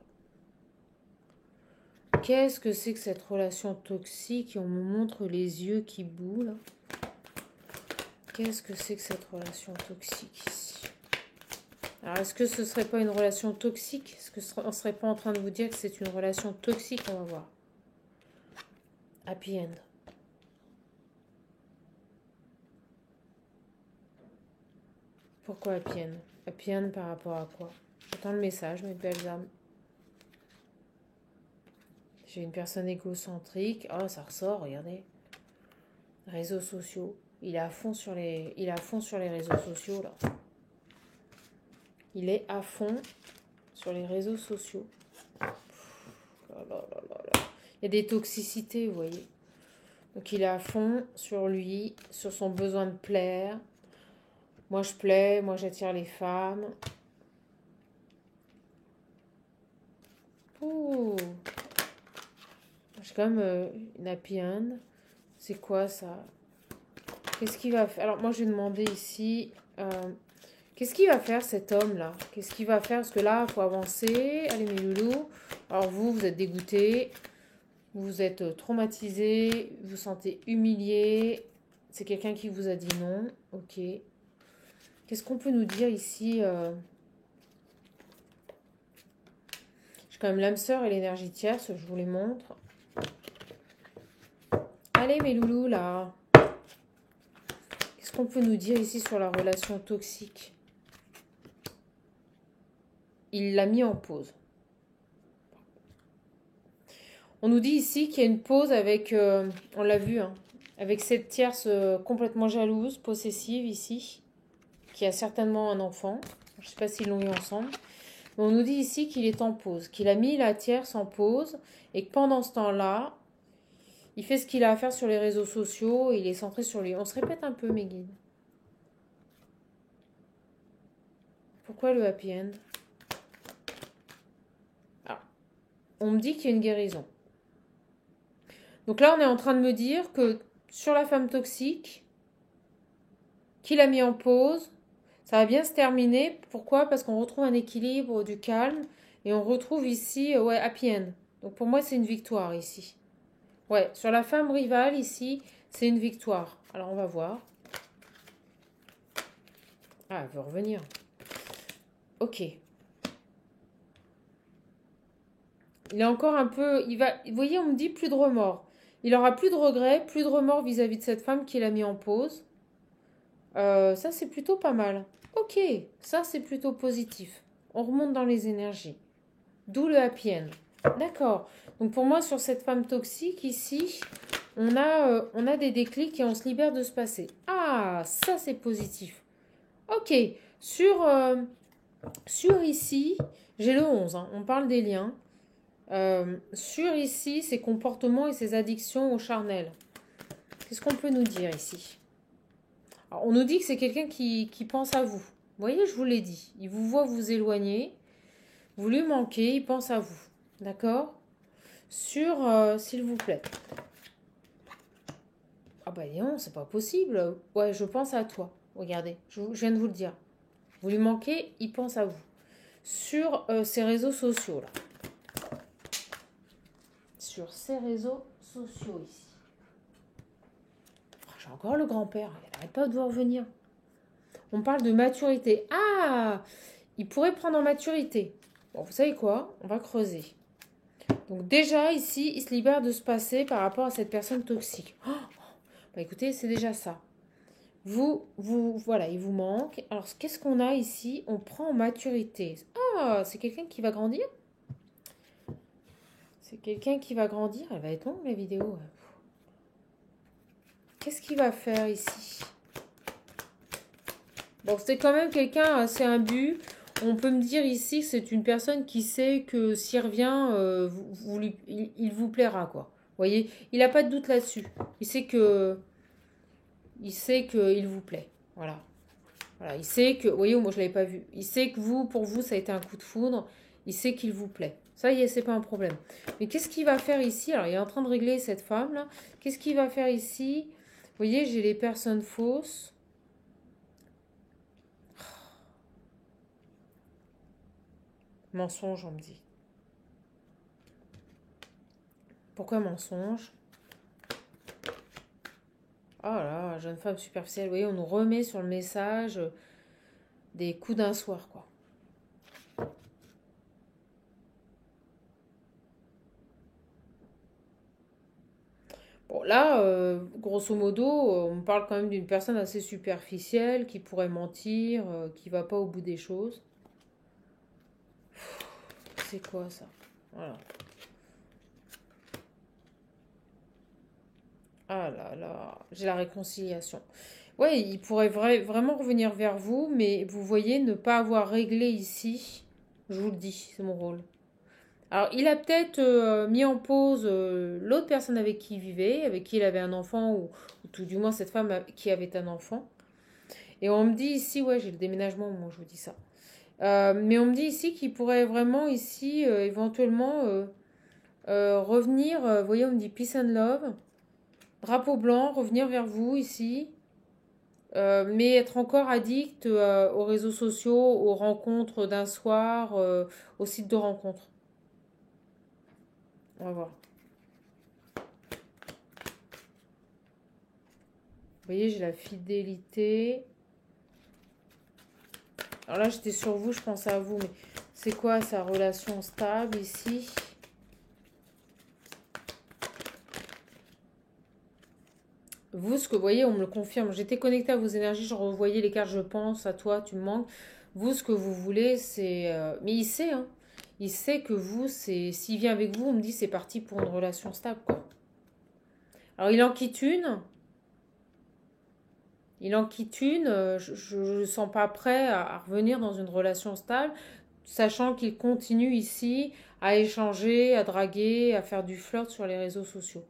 Qu'est-ce que c'est que cette relation toxique? Et on me montre les yeux qui bougent, là. Qu'est-ce que c'est que cette relation toxique, ici? Alors, est-ce que ce serait pas une relation toxique? Est-ce qu'on ne serait pas en train de vous dire que c'est une relation toxique? On va voir. Happy end. Pourquoi happy end? Happy end par rapport à quoi? J'attends le message, mes belles âmes. J'ai une personne égocentrique. Oh, ça ressort, regardez. Réseaux sociaux. Il est à fond sur les réseaux sociaux, là. Il est à fond sur les réseaux sociaux. Là, là, là, là, là. Il y a des toxicités, vous voyez. Donc il est à fond sur lui, sur son besoin de plaire. Moi je plais, moi j'attire les femmes. Ouh. J'ai quand même une happy end. C'est quoi ça? Qu'est-ce qu'il va faire? Alors moi je vais demander ici... qu'est-ce qu'il va faire cet homme-là? Qu'est-ce qu'il va faire? Parce que là, il faut avancer. Allez mes loulous. Alors vous êtes dégoûté. Vous êtes traumatisé. Vous vous sentez humilié. C'est quelqu'un qui vous a dit non. Ok. Qu'est-ce qu'on peut nous dire ici? J'ai quand même l'âme sœur et l'énergie tierce. Je vous les montre. Allez mes loulous là. Qu'est-ce qu'on peut nous dire ici sur la relation toxique? Il l'a mis en pause. On nous dit ici qu'il y a une pause avec, on l'a vu, hein, avec cette tierce complètement jalouse, possessive ici, qui a certainement un enfant. Je ne sais pas s'ils l'ont eu ensemble. Mais on nous dit ici qu'il est en pause, qu'il a mis la tierce en pause et que pendant ce temps-là, il fait ce qu'il a à faire sur les réseaux sociaux et il est centré sur lui. On se répète un peu, mes guides. Pourquoi le happy end? Ah, on me dit qu'il y a une guérison. Donc là, on est en train de me dire que sur la femme toxique, qu'il a mis en pause, ça va bien se terminer. Pourquoi? Parce qu'on retrouve un équilibre, du calme, et on retrouve ici, ouais, happy end. Donc pour moi, c'est une victoire ici. Ouais, sur la femme rivale, ici, c'est une victoire. Alors on va voir. Ah, elle veut revenir. Ok. Il est encore un peu... Il va, vous voyez, on me dit plus de remords. Il aura plus de regrets, plus de remords vis-à-vis de cette femme qu'il a mis en pause. Ça, c'est plutôt pas mal. Ok, ça, c'est plutôt positif. On remonte dans les énergies. D'où le happy end. D'accord. Donc pour moi, sur cette femme toxique, ici, on a des déclics et on se libère de ce passé. Ah, ça, c'est positif. Ok. Sur, sur ici, j'ai le 11. Hein, on parle des liens. Sur ici, ses comportements et ses addictions au charnel. Qu'est-ce qu'on peut nous dire ici? Alors, on nous dit que c'est quelqu'un qui pense à vous. Vous voyez, je vous l'ai dit. Il vous voit vous éloigner, vous lui manquez, il pense à vous. D'accord? Sur, s'il vous plaît. Ah bah non, c'est pas possible. Ouais, je pense à toi. Regardez, je viens de vous le dire. Vous lui manquez, il pense à vous. Sur ses réseaux sociaux, là. Sur ses réseaux sociaux, ici. Oh, j'ai encore le grand-père. Il n'arrête pas de vous revenir. On parle de maturité. Ah! Il pourrait prendre en maturité. Bon, vous savez quoi? On va creuser. Donc déjà, ici, il se libère de ce passé par rapport à cette personne toxique. Oh, bah écoutez, c'est déjà ça. Voilà, il vous manque. Alors, qu'est-ce qu'on a ici? On prend en maturité. Ah, c'est quelqu'un qui va grandir? C'est quelqu'un qui va grandir. Elle va être longue, la vidéo. Qu'est-ce qu'il va faire ici? Bon, c'est quand même quelqu'un, c'est un but. On peut me dire ici que c'est une personne qui sait que s'il revient, il vous plaira, quoi. Vous voyez, il n'a pas de doute là-dessus. Il sait qu'il vous plaît. Voilà. Voilà. Il sait que, vous voyez, moi je l'avais pas vu. Il sait que vous, pour vous, ça a été un coup de foudre. Il sait qu'il vous plaît. Ça y est, c'est pas un problème. Mais qu'est-ce qu'il va faire ici? Alors, il est en train de régler cette femme là. Qu'est-ce qu'il va faire ici? Vous voyez, j'ai les personnes fausses. Mensonge, on me dit. Pourquoi mensonge? Oh là, jeune femme superficielle. Vous voyez, on nous remet sur le message des coups d'un soir, quoi. Bon, là, grosso modo, on parle quand même d'une personne assez superficielle qui pourrait mentir, qui va pas au bout des choses. C'est quoi ça? Voilà. Ah là là, j'ai la réconciliation. Ouais, il pourrait vraiment revenir vers vous, mais vous voyez, ne pas avoir réglé ici, je vous le dis, c'est mon rôle. Alors, il a peut-être mis en pause l'autre personne avec qui il vivait, avec qui il avait un enfant, ou tout du moins cette femme qui avait un enfant. Et on me dit ici, ouais, j'ai le déménagement au moment où je vous dis ça. Mais on me dit ici qu'il pourrait vraiment ici, éventuellement, revenir, vous voyez, on me dit peace and love, drapeau blanc, revenir vers vous ici, mais être encore addict aux réseaux sociaux, aux rencontres d'un soir, aux sites de rencontres. On va voir. Vous voyez, j'ai la fidélité. Alors là, j'étais sur vous, je pense à vous, mais c'est quoi sa relation stable ici? Vous, ce que vous voyez, on me le confirme. J'étais connectée à vos énergies, je revoyais les cartes, je pense à toi, tu me manques. Vous, ce que vous voulez, c'est... Mais il sait, hein. Il sait que vous, c'est... S'il vient avec vous, on me dit c'est parti pour une relation stable, quoi. Alors, il en quitte une. Il en quitte une. Je ne sens pas prêt à revenir dans une relation stable, sachant qu'il continue ici à échanger, à draguer, à faire du flirt sur les réseaux sociaux.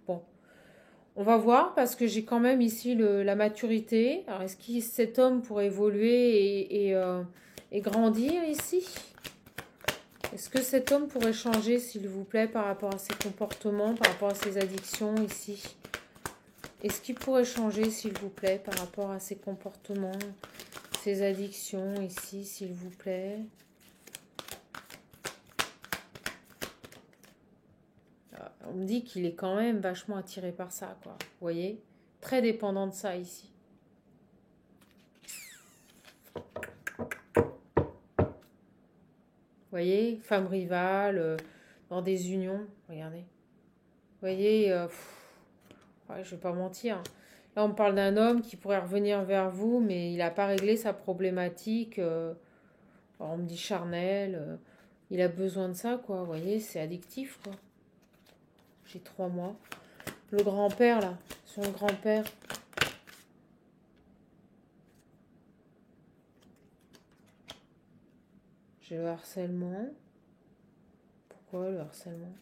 Bon, on va voir parce que j'ai quand même ici la maturité. Alors, est-ce que cet homme pourrait évoluer et grandir ici? Est-ce que cet homme pourrait changer, s'il vous plaît, par rapport à ses comportements, par rapport à ses addictions ici? Est-ce qu'il pourrait changer, s'il vous plaît, par rapport à ses comportements, ses addictions ici, s'il vous plaît? On me dit qu'il est quand même vachement attiré par ça, quoi. Vous voyez? Très dépendant de ça ici. voyez, femme rivale, dans des unions, regardez. Vous voyez, ouais, je vais pas mentir. Là, on parle d'un homme qui pourrait revenir vers vous, mais il n'a pas réglé sa problématique. Alors, on me dit charnel, il a besoin de ça, quoi. Vous voyez, c'est addictif, quoi. J'ai 3 mois. Le grand-père, là, son grand-père. J'ai le harcèlement. Pourquoi le harcèlement?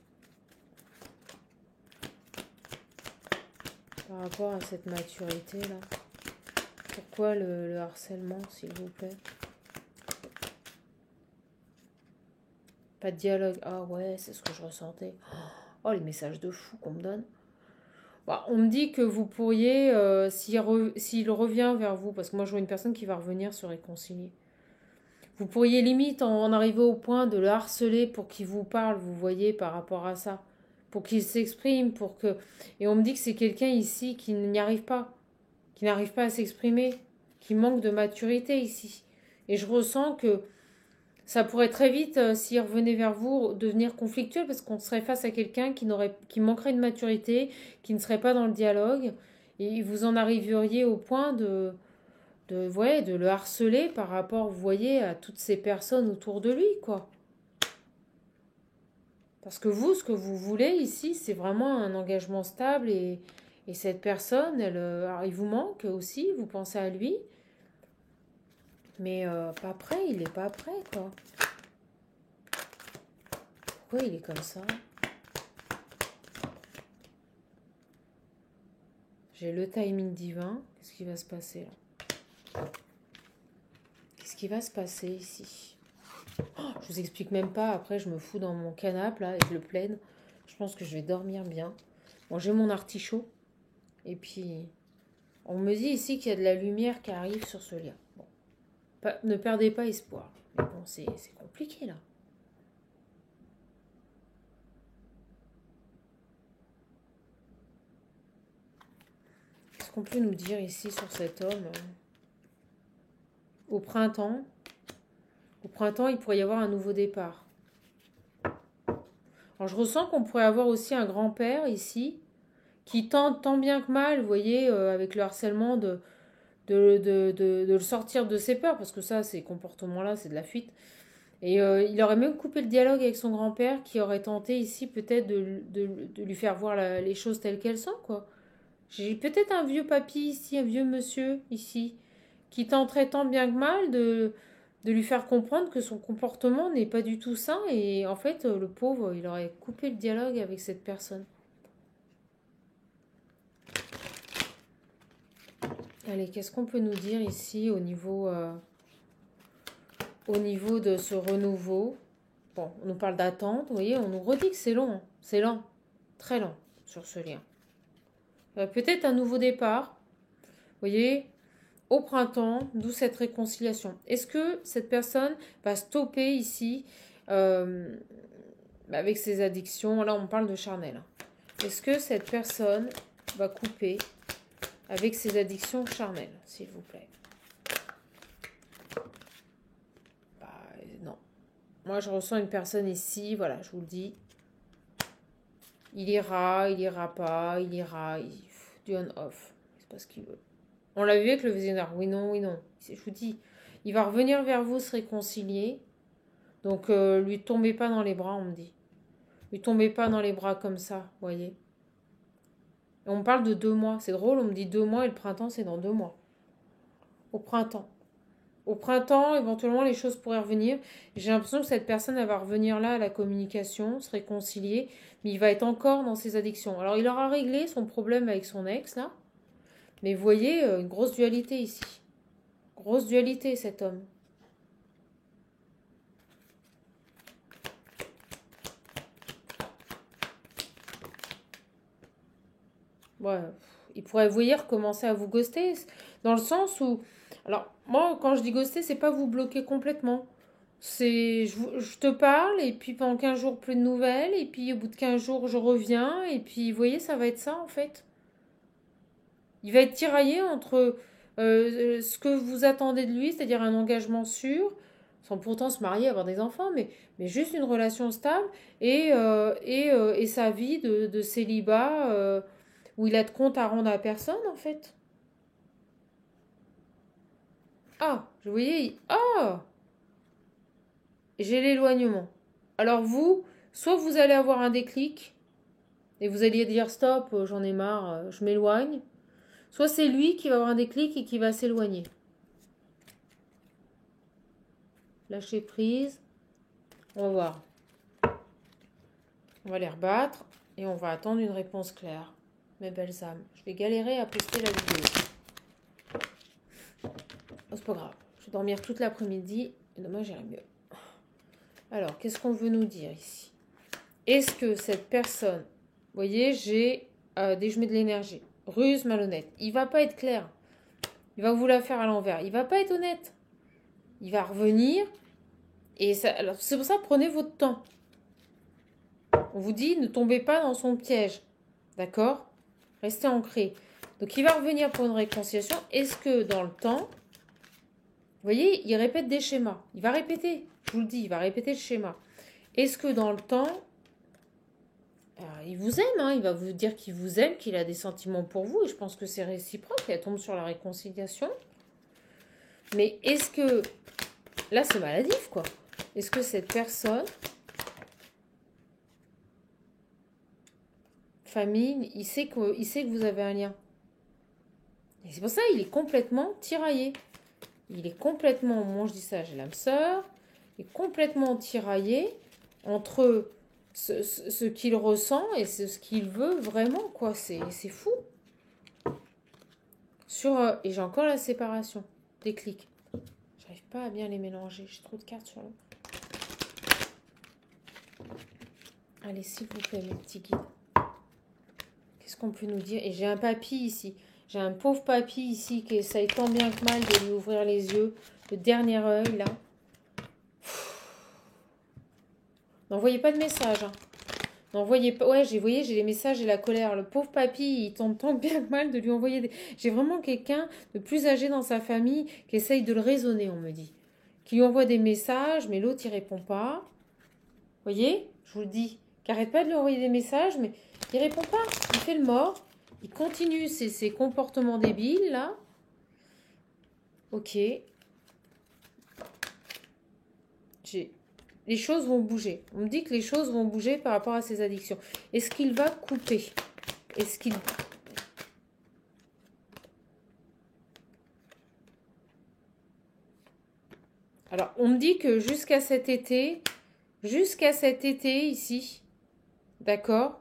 Par rapport à cette maturité-là. Pourquoi le harcèlement, s'il vous plaît? Pas de dialogue. Ah ouais, c'est ce que je ressentais. Oh, les messages de fou qu'on me donne. Bah, on me dit que vous pourriez, s'il revient vers vous, parce que moi je vois une personne qui va revenir se réconcilier. Vous pourriez limite en arriver au point de le harceler pour qu'il vous parle, vous voyez, par rapport à ça. Pour qu'il s'exprime, pour que... Et on me dit que c'est quelqu'un ici qui n'y arrive pas, qui n'arrive pas à s'exprimer, qui manque de maturité ici. Et je ressens que ça pourrait très vite, s'il revenait vers vous, devenir conflictuel parce qu'on serait face à quelqu'un qui manquerait de maturité, qui ne serait pas dans le dialogue. Et vous en arriveriez au point ouais, de le harceler par rapport, vous voyez, à toutes ces personnes autour de lui, quoi. Parce que vous, ce que vous voulez ici, c'est vraiment un engagement stable et cette personne, alors il vous manque aussi, vous pensez à lui, mais pas prêt, il n'est pas prêt, quoi. Pourquoi il est comme ça? J'ai le timing divin. Qu'est-ce qui va se passer là? Qu'est-ce qui va se passer ici? Je vous explique même pas. Après, je me fous dans mon canapé là et je le plaide. Je pense que je vais dormir bien. Bon, j'ai mon artichaut. Et puis, on me dit ici qu'il y a de la lumière qui arrive sur ce lien. Bon, ne perdez pas espoir. Mais bon, c'est compliqué là. Qu'est-ce qu'on peut nous dire ici sur cet homme? Au printemps, il pourrait y avoir un nouveau départ. Alors, je ressens qu'on pourrait avoir aussi un grand-père ici qui tente tant bien que mal, vous voyez, avec le harcèlement, de le sortir de ses peurs, parce que ça, ces comportements-là, c'est de la fuite. Et il aurait même coupé le dialogue avec son grand-père qui aurait tenté ici peut-être de lui faire voir les choses telles qu'elles sont, quoi. J'ai peut-être un vieux papy ici, un vieux monsieur ici, qui tenterait tant bien que mal de lui faire comprendre que son comportement n'est pas du tout sain et en fait, le pauvre, il aurait coupé le dialogue avec cette personne. Allez, qu'est-ce qu'on peut nous dire ici au niveau de ce renouveau? Bon, on nous parle d'attente, vous voyez, on nous redit que c'est long, hein. C'est lent, très lent sur ce lien. Peut-être un nouveau départ, vous voyez, au printemps, d'où cette réconciliation. Est-ce que cette personne va stopper ici avec ses addictions? Là, on parle de charnel. Hein. Est-ce que cette personne va couper avec ses addictions charnelles, s'il vous plaît? Bah, non. Moi, je ressens une personne ici, voilà, je vous le dis. Il ira pas, il ira, du on-off. C'est pas ce qu'il veut. On l'a vu avec le visionnaire. Oui, non, oui, non. Je vous dis, il va revenir vers vous, se réconcilier. Donc, lui tombez pas dans les bras, on me dit. Lui tombez pas dans les bras comme ça, voyez. Et on me parle de 2 mois. C'est drôle, on me dit 2 mois et le printemps, c'est dans 2 mois. Au printemps. Au printemps, éventuellement, les choses pourraient revenir. J'ai l'impression que cette personne, elle va revenir là à la communication, se réconcilier, mais il va être encore dans ses addictions. Alors, il aura réglé son problème avec son ex, là. Mais vous voyez, une grosse dualité ici. Grosse dualité, cet homme. Ouais, il pourrait, vous voyez, recommencer à vous ghoster. Dans le sens où... Alors, moi, quand je dis ghoster, c'est pas vous bloquer complètement. C'est... Je te parle, et puis pendant 15 jours, plus de nouvelles. Et puis au bout de 15 jours, je reviens. Et puis, vous voyez, ça va être ça, en fait. Il va être tiraillé entre ce que vous attendez de lui, c'est-à-dire un engagement sûr, sans pourtant se marier, avoir des enfants, mais juste une relation stable et sa vie de célibat où il a de compte à rendre à personne en fait. Ah, je voyais, ah, j'ai l'éloignement. Alors vous, soit vous allez avoir un déclic et vous allez dire stop, j'en ai marre, je m'éloigne. Soit c'est lui qui va avoir un déclic et qui va s'éloigner. Lâcher prise. On va voir. On va les rebattre et on va attendre une réponse claire. Mes belles âmes, je vais galérer à poster la vidéo. Oh, c'est pas grave. Je vais dormir toute l'après-midi et demain j'irai mieux. Alors, qu'est-ce qu'on veut nous dire ici? Est-ce que cette personne, vous voyez, j'ai dès que je mets de l'énergie, ruse, malhonnête, il va pas être clair. Il va vous la faire à l'envers. Il va pas être honnête. Il va revenir. Et ça, alors c'est pour ça, prenez votre temps. On vous dit, ne tombez pas dans son piège. D'accord? Restez ancré. Donc, il va revenir pour une réconciliation. Est-ce que dans le temps, vous voyez, il répète des schémas. Il va répéter. Je vous le dis, il va répéter le schéma. Est-ce que dans le temps, il vous aime, hein, il va vous dire qu'il vous aime, qu'il a des sentiments pour vous. Et je pense que c'est réciproque. Elle tombe sur la réconciliation. Mais est-ce que... Là, c'est maladif, quoi. Est-ce que cette personne... Famille, il sait que vous avez un lien. Et c'est pour ça qu'il est complètement tiraillé. Il est complètement, moi je dis ça, j'ai l'âme sœur, il est complètement tiraillé entre ce qu'il ressent et ce qu'il veut vraiment, quoi. C'est fou. Et j'ai encore la séparation. Déclic. J'arrive pas à bien les mélanger. J'ai trop de cartes sur le... Allez, s'il vous plaît, mes petits guides. Qu'est-ce qu'on peut nous dire? Et j'ai un papy ici. J'ai un pauvre papy ici qui essaye tant bien que mal de lui ouvrir les yeux. Le dernier œil, là. N'envoyez pas de message. Hein. N'envoyez pas... Ouais, j'ai les messages et la colère. Le pauvre papy, il tente tant bien que mal de lui envoyer des... J'ai vraiment quelqu'un de plus âgé dans sa famille qui essaye de le raisonner, on me dit. Qui lui envoie des messages, mais l'autre, il répond pas. Vous voyez? Je vous le dis. Qui arrête pas de lui envoyer des messages, mais il répond pas. Il fait le mort. Il continue ses comportements débiles, là. Ok. Les choses vont bouger. On me dit que les choses vont bouger par rapport à ses addictions. Est-ce qu'il va couper? Est-ce qu'il... Alors, on me dit que jusqu'à cet été ici, d'accord?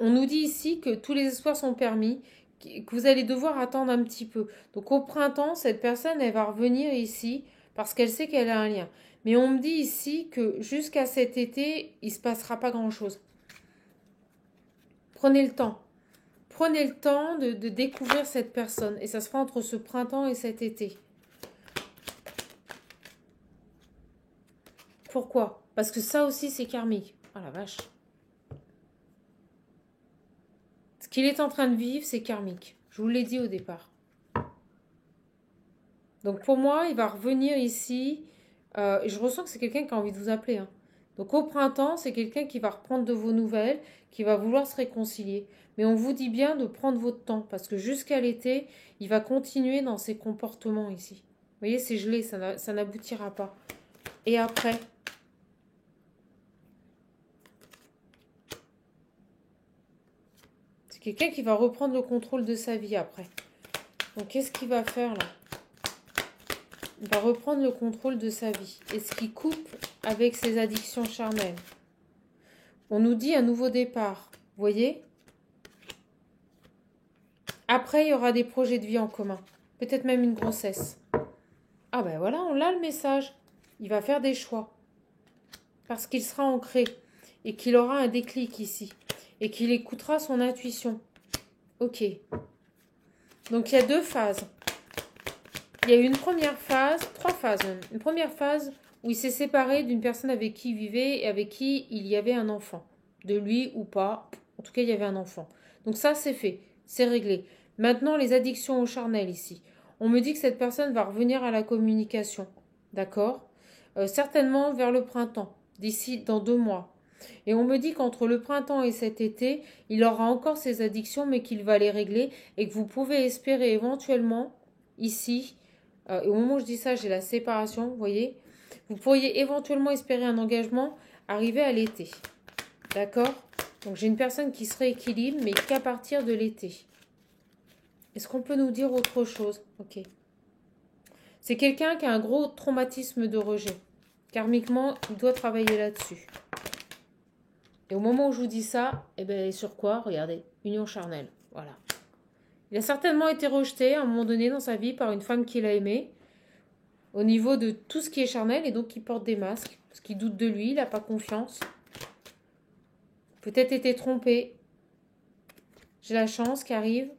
On nous dit ici que tous les espoirs sont permis, que vous allez devoir attendre un petit peu. Donc au printemps, cette personne, elle va revenir ici parce qu'elle sait qu'elle a un lien. Mais on me dit ici que jusqu'à cet été, il ne se passera pas grand-chose. Prenez le temps. Prenez le temps de découvrir cette personne. Et ça se fera entre ce printemps et cet été. Pourquoi? Parce que ça aussi, c'est karmique. Oh la vache. Ce qu'il est en train de vivre, c'est karmique. Je vous l'ai dit au départ. Donc pour moi, il va revenir ici. Et je ressens que c'est quelqu'un qui a envie de vous appeler. Hein. Donc au printemps, c'est quelqu'un qui va reprendre de vos nouvelles, qui va vouloir se réconcilier. Mais on vous dit bien de prendre votre temps. Parce que jusqu'à l'été, il va continuer dans ses comportements ici. Vous voyez, c'est gelé, ça n'aboutira pas. Et après... Quelqu'un qui va reprendre le contrôle de sa vie après. Donc, qu'est-ce qu'il va faire là? Il va reprendre le contrôle de sa vie. Est-ce qu'il coupe avec ses addictions charnelles? On nous dit un nouveau départ. Vous voyez? Après, il y aura des projets de vie en commun. Peut-être même une grossesse. Ah ben voilà, on a le message. Il va faire des choix. Parce qu'il sera ancré. Et qu'il aura un déclic ici. Et qu'il écoutera son intuition. Ok. Donc, il y a 2 phases. Il y a eu une première phase, 3 phases même. Une première phase où il s'est séparé d'une personne avec qui il vivait et avec qui il y avait un enfant. De lui ou pas. En tout cas, il y avait un enfant. Donc ça, c'est fait. C'est réglé. Maintenant, les addictions au charnel ici. On me dit que cette personne va revenir à la communication. D'accord? Certainement vers le printemps, d'ici dans 2 mois. Et on me dit qu'entre le printemps et cet été, il aura encore ses addictions, mais qu'il va les régler et que vous pouvez espérer éventuellement, ici, et au moment où je dis ça, j'ai la séparation, vous voyez, vous pourriez éventuellement espérer un engagement arrivé à l'été. D'accord? Donc j'ai une personne qui se rééquilibre, mais qu'à partir de l'été. Est-ce qu'on peut nous dire autre chose? Ok. C'est quelqu'un qui a un gros traumatisme de rejet. Karmiquement, il doit travailler là-dessus. Et au moment où je vous dis ça, eh ben sur quoi? Regardez, union charnelle. Voilà. Il a certainement été rejeté à un moment donné dans sa vie par une femme qu'il a aimée, au niveau de tout ce qui est charnel, et donc il porte des masques, parce qu'il doute de lui, il n'a pas confiance. Peut-être été trompé. J'ai la chance qui arrive.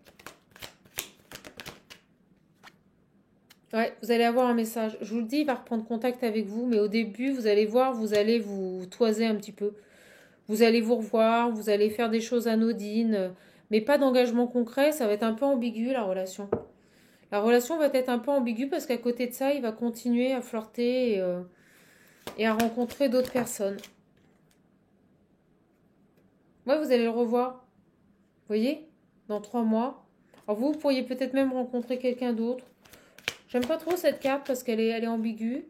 Ouais, vous allez avoir un message. Je vous le dis, il va reprendre contact avec vous, mais au début, vous allez voir, vous allez vous toiser un petit peu. Vous allez vous revoir, vous allez faire des choses anodines, mais pas d'engagement concret, ça va être un peu ambigu la relation. La relation va être un peu ambiguë parce qu'à côté de ça, il va continuer à flirter et à rencontrer d'autres personnes. Ouais, vous allez le revoir, vous voyez, dans 3 mois. Alors vous pourriez peut-être même rencontrer quelqu'un d'autre. J'aime pas trop cette carte parce elle est ambiguë.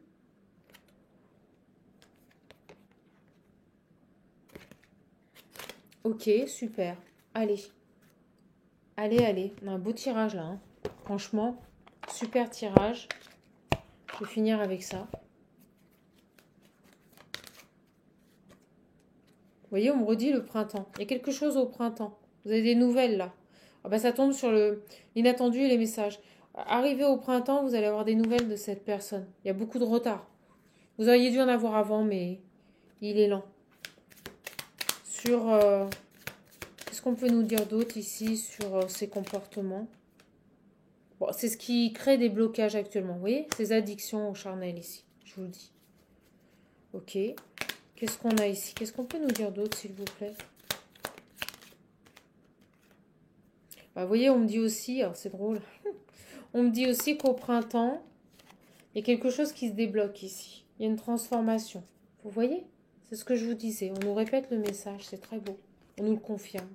Ok, super. Allez. Allez, allez. On a un beau tirage là. Hein. Franchement, super tirage. Je vais finir avec ça. Vous voyez, on me redit le printemps. Il y a quelque chose au printemps. Vous avez des nouvelles là. Ah bah, ça tombe sur l'inattendu et les messages. Arrivé au printemps, vous allez avoir des nouvelles de cette personne. Il y a beaucoup de retard. Vous auriez dû en avoir avant, mais il est lent. Sur... qu'est-ce qu'on peut nous dire d'autre ici sur ses comportements? Bon, c'est ce qui crée des blocages actuellement. Vous voyez, ces addictions au charnel ici. Je vous le dis. Ok. Qu'est-ce qu'on a ici? Qu'est-ce qu'on peut nous dire d'autre, s'il vous plaît? Bah, vous voyez, on me dit aussi, alors c'est drôle, on me dit aussi qu'au printemps, il y a quelque chose qui se débloque ici. Il y a une transformation. Vous voyez? C'est ce que je vous disais. On nous répète le message, c'est très beau. On nous le confirme.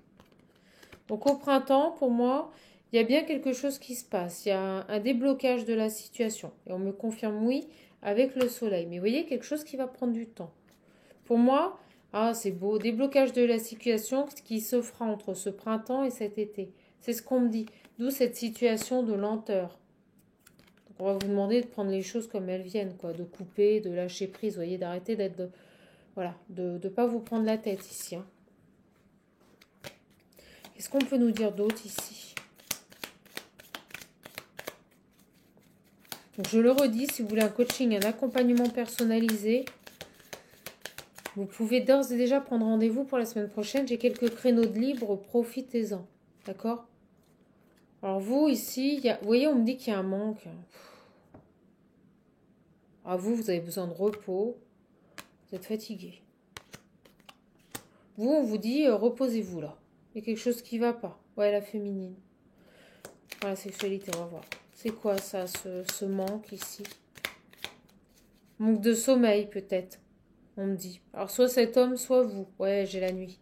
Donc au printemps, pour moi, il y a bien quelque chose qui se passe. Il y a un déblocage de la situation. Et on me confirme oui avec le soleil. Mais vous voyez, quelque chose qui va prendre du temps. Pour moi, ah c'est beau, déblocage de la situation qui se fera entre ce printemps et cet été. C'est ce qu'on me dit. D'où cette situation de lenteur. Donc on va vous demander de prendre les choses comme elles viennent, quoi, de couper, de lâcher prise, vous voyez, d'arrêter d'être... Voilà, de ne pas vous prendre la tête ici. Hein. Qu'est-ce qu'on peut nous dire d'autre ici? Donc je le redis, si vous voulez un coaching, un accompagnement personnalisé, vous pouvez d'ores et déjà prendre rendez-vous pour la semaine prochaine. J'ai quelques créneaux de libre, profitez-en. D'accord? Alors vous, ici, vous voyez, on me dit qu'il y a un manque. Ah, vous avez besoin de repos. Vous êtes fatigué. Vous, on vous dit, reposez-vous là. Il y a quelque chose qui ne va pas. Ouais, la féminine. Voilà, la sexualité, on va voir. C'est quoi ça, ce manque ici? Manque de sommeil, peut-être, on me dit. Alors, soit cet homme, soit vous. Ouais, j'ai la nuit.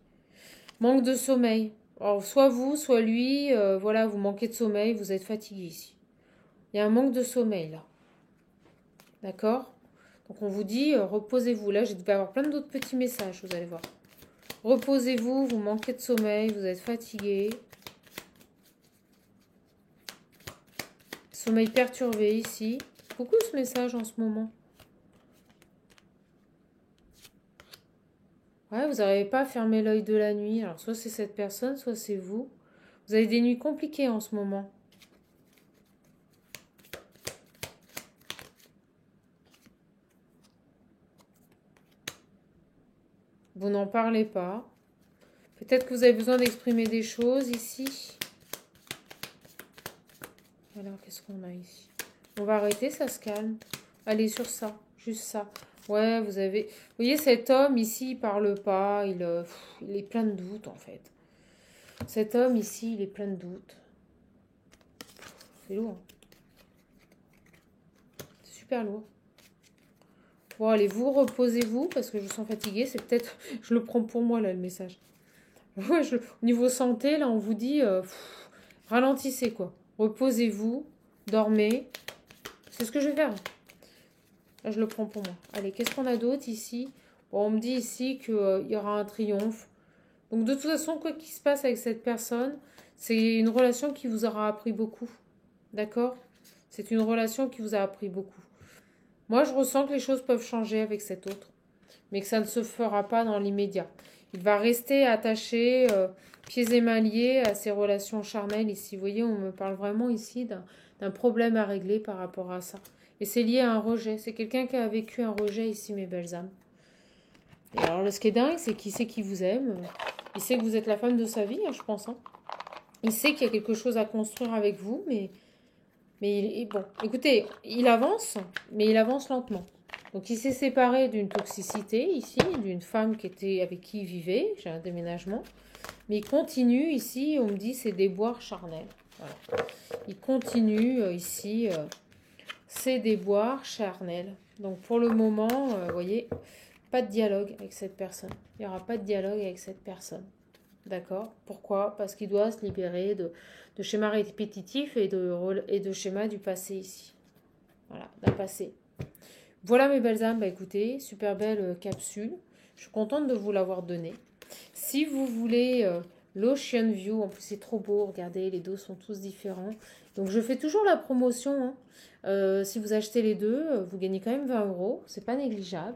Manque de sommeil. Alors, soit vous, soit lui. Voilà, vous manquez de sommeil, vous êtes fatigué ici. Il y a un manque de sommeil, là. D'accord? Donc, on vous dit, reposez-vous. Là, je vais avoir plein d'autres petits messages, vous allez voir. Reposez-vous, vous manquez de sommeil, vous êtes fatigué. Sommeil perturbé ici. Beaucoup ce message en ce moment. Ouais, vous n'arrivez pas à fermer l'œil de la nuit. Alors, soit c'est cette personne, soit c'est vous. Vous avez des nuits compliquées en ce moment. Vous n'en parlez pas. Peut-être que vous avez besoin d'exprimer des choses ici. Alors, qu'est-ce qu'on a ici? On va arrêter, ça se calme. Allez, sur ça, juste ça. Ouais, vous avez... Vous voyez, cet homme ici, il parle pas. Il est plein de doutes, en fait. Cet homme ici, il est plein de doutes. C'est lourd. C'est super lourd. Bon, allez, vous reposez-vous parce que je me sens fatiguée. C'est peut-être, je le prends pour moi là le message. Ouais, au niveau santé, là, on vous dit, ralentissez quoi. Reposez-vous, dormez. C'est ce que je vais faire. Là, je le prends pour moi. Allez, qu'est-ce qu'on a d'autre ici? Bon, on me dit ici qu'il y aura un triomphe. Donc, de toute façon, quoi qu'il se passe avec cette personne, c'est une relation qui vous aura appris beaucoup. D'accord? C'est une relation qui vous a appris beaucoup. Moi, je ressens que les choses peuvent changer avec cet autre, mais que ça ne se fera pas dans l'immédiat. Il va rester attaché, pieds et mains liés à ses relations charnelles ici. Vous voyez, on me parle vraiment ici d'un problème à régler par rapport à ça. Et c'est lié à un rejet. C'est quelqu'un qui a vécu un rejet ici, mes belles âmes. Et alors, ce qui est dingue, c'est qu'il sait qu'il vous aime. Il sait que vous êtes la femme de sa vie, hein, je pense. Hein. Il sait qu'il y a quelque chose à construire avec vous, mais bon, écoutez, il avance, mais il avance lentement. Donc il s'est séparé d'une toxicité ici, d'une femme avec qui il vivait, j'ai un déménagement. Mais il continue ici, on me dit, c'est des déboires charnels. Voilà. Il continue ici, ses déboires charnels. Donc pour le moment, vous voyez, pas de dialogue avec cette personne. Il n'y aura pas de dialogue avec cette personne. D'accord? Pourquoi? Parce qu'il doit se libérer de schémas répétitifs et de schémas du passé ici. Voilà, d'un passé. Voilà mes belles âmes, bah écoutez, super belle capsule. Je suis contente de vous l'avoir donnée. Si vous voulez l'Ocean View, en plus c'est trop beau, regardez, les dos sont tous différents. Donc je fais toujours la promotion. Hein. Si vous achetez les deux, vous gagnez quand même 20 €, c'est pas négligeable.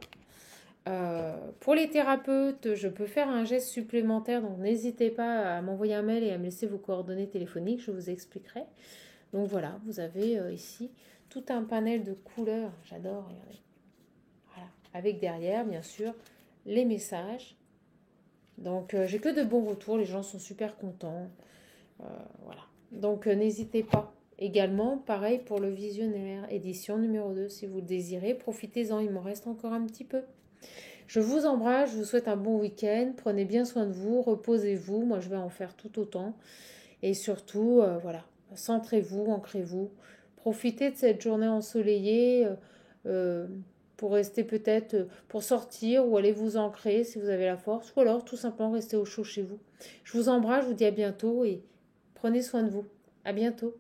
Pour les thérapeutes, je peux faire un geste supplémentaire, donc n'hésitez pas à m'envoyer un mail et à me laisser vos coordonnées téléphoniques, je vous expliquerai. Donc voilà, vous avez ici tout un panel de couleurs, j'adore, regardez. Voilà, avec derrière, bien sûr, les messages. Donc j'ai que de bons retours, les gens sont super contents. Voilà, donc n'hésitez pas. Également, pareil pour le visionnaire, édition numéro 2, si vous le désirez, profitez-en, il m'en reste encore un petit peu. Je vous embrasse, je vous souhaite un bon week-end. Prenez bien soin de vous, reposez-vous. Moi, je vais en faire tout autant. Et surtout, voilà, centrez-vous, ancrez-vous. Profitez de cette journée ensoleillée pour rester peut-être, pour sortir ou aller vous ancrer si vous avez la force. Ou alors, tout simplement, rester au chaud chez vous. Je vous embrasse, je vous dis à bientôt et prenez soin de vous. À bientôt.